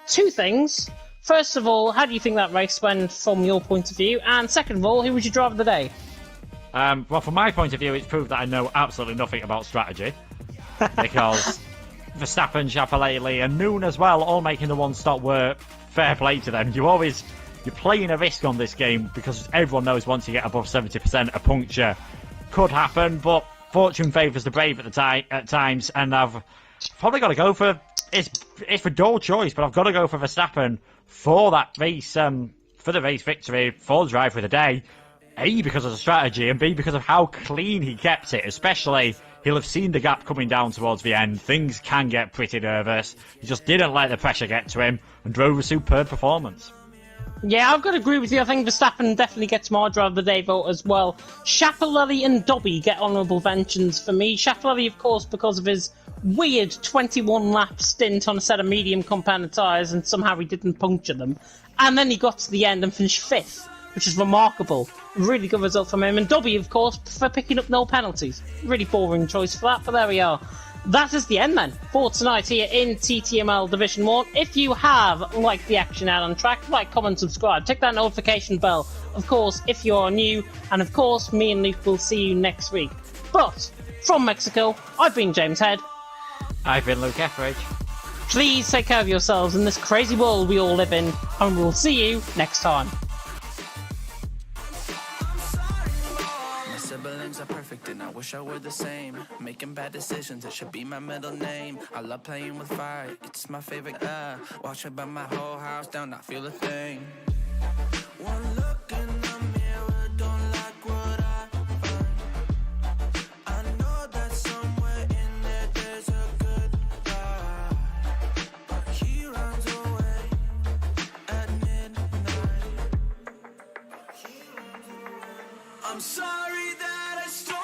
Two things. First of all, how do you think that race went from your point of view? And second of all, who was your driver of the day? Well, from my point of view, it's proved that I know absolutely nothing about strategy. Because Verstappen, Chapalele, and Noon as well, all making the one-stop work. Fair play to them. You're playing a risk on this game because everyone knows once you get above 70%, a puncture could happen. But fortune favours the brave at times, and I've probably got to go for it's a dull choice, but I've got to go for Verstappen for that race, for the race victory, for the driver of the day. A, because of the strategy, and B, because of how clean he kept it. Especially, he'll have seen the gap coming down towards the end. Things can get pretty nervous. He just didn't let the pressure get to him and drove a superb performance. Yeah, I've got to agree with you. I think Verstappen definitely gets my driver of the day vote as well. Chapalele and Dobby get honourable mentions for me. Chapalele, of course, because of his weird 21-lap stint on a set of medium compounded tyres, and somehow he didn't puncture them. And then he got to the end and finished 5th, which is remarkable. Really good result from him. And Dobby, of course, for picking up no penalties. Really boring choice for that, but there we are. That is the end then for tonight here in TTML Division 1. If you have liked the action out on track, like, comment, subscribe. Tick that notification bell, of course, if you are new. And of course, me and Luke will see you next week. But from Mexico, I've been James Head. I've been Luke Etheridge. Please take care of yourselves in this crazy world we all live in, and we'll see you next time. Siblings are perfect and I wish I were the same. Making bad decisions, it should be my middle name. I love playing with fire, it's my favorite. Watch it burn my whole house down, not feel a thing. One look in the mirror, don't like what I find. I know that somewhere in there there's a good guy, but he runs away at midnight. I'm sorry that I stole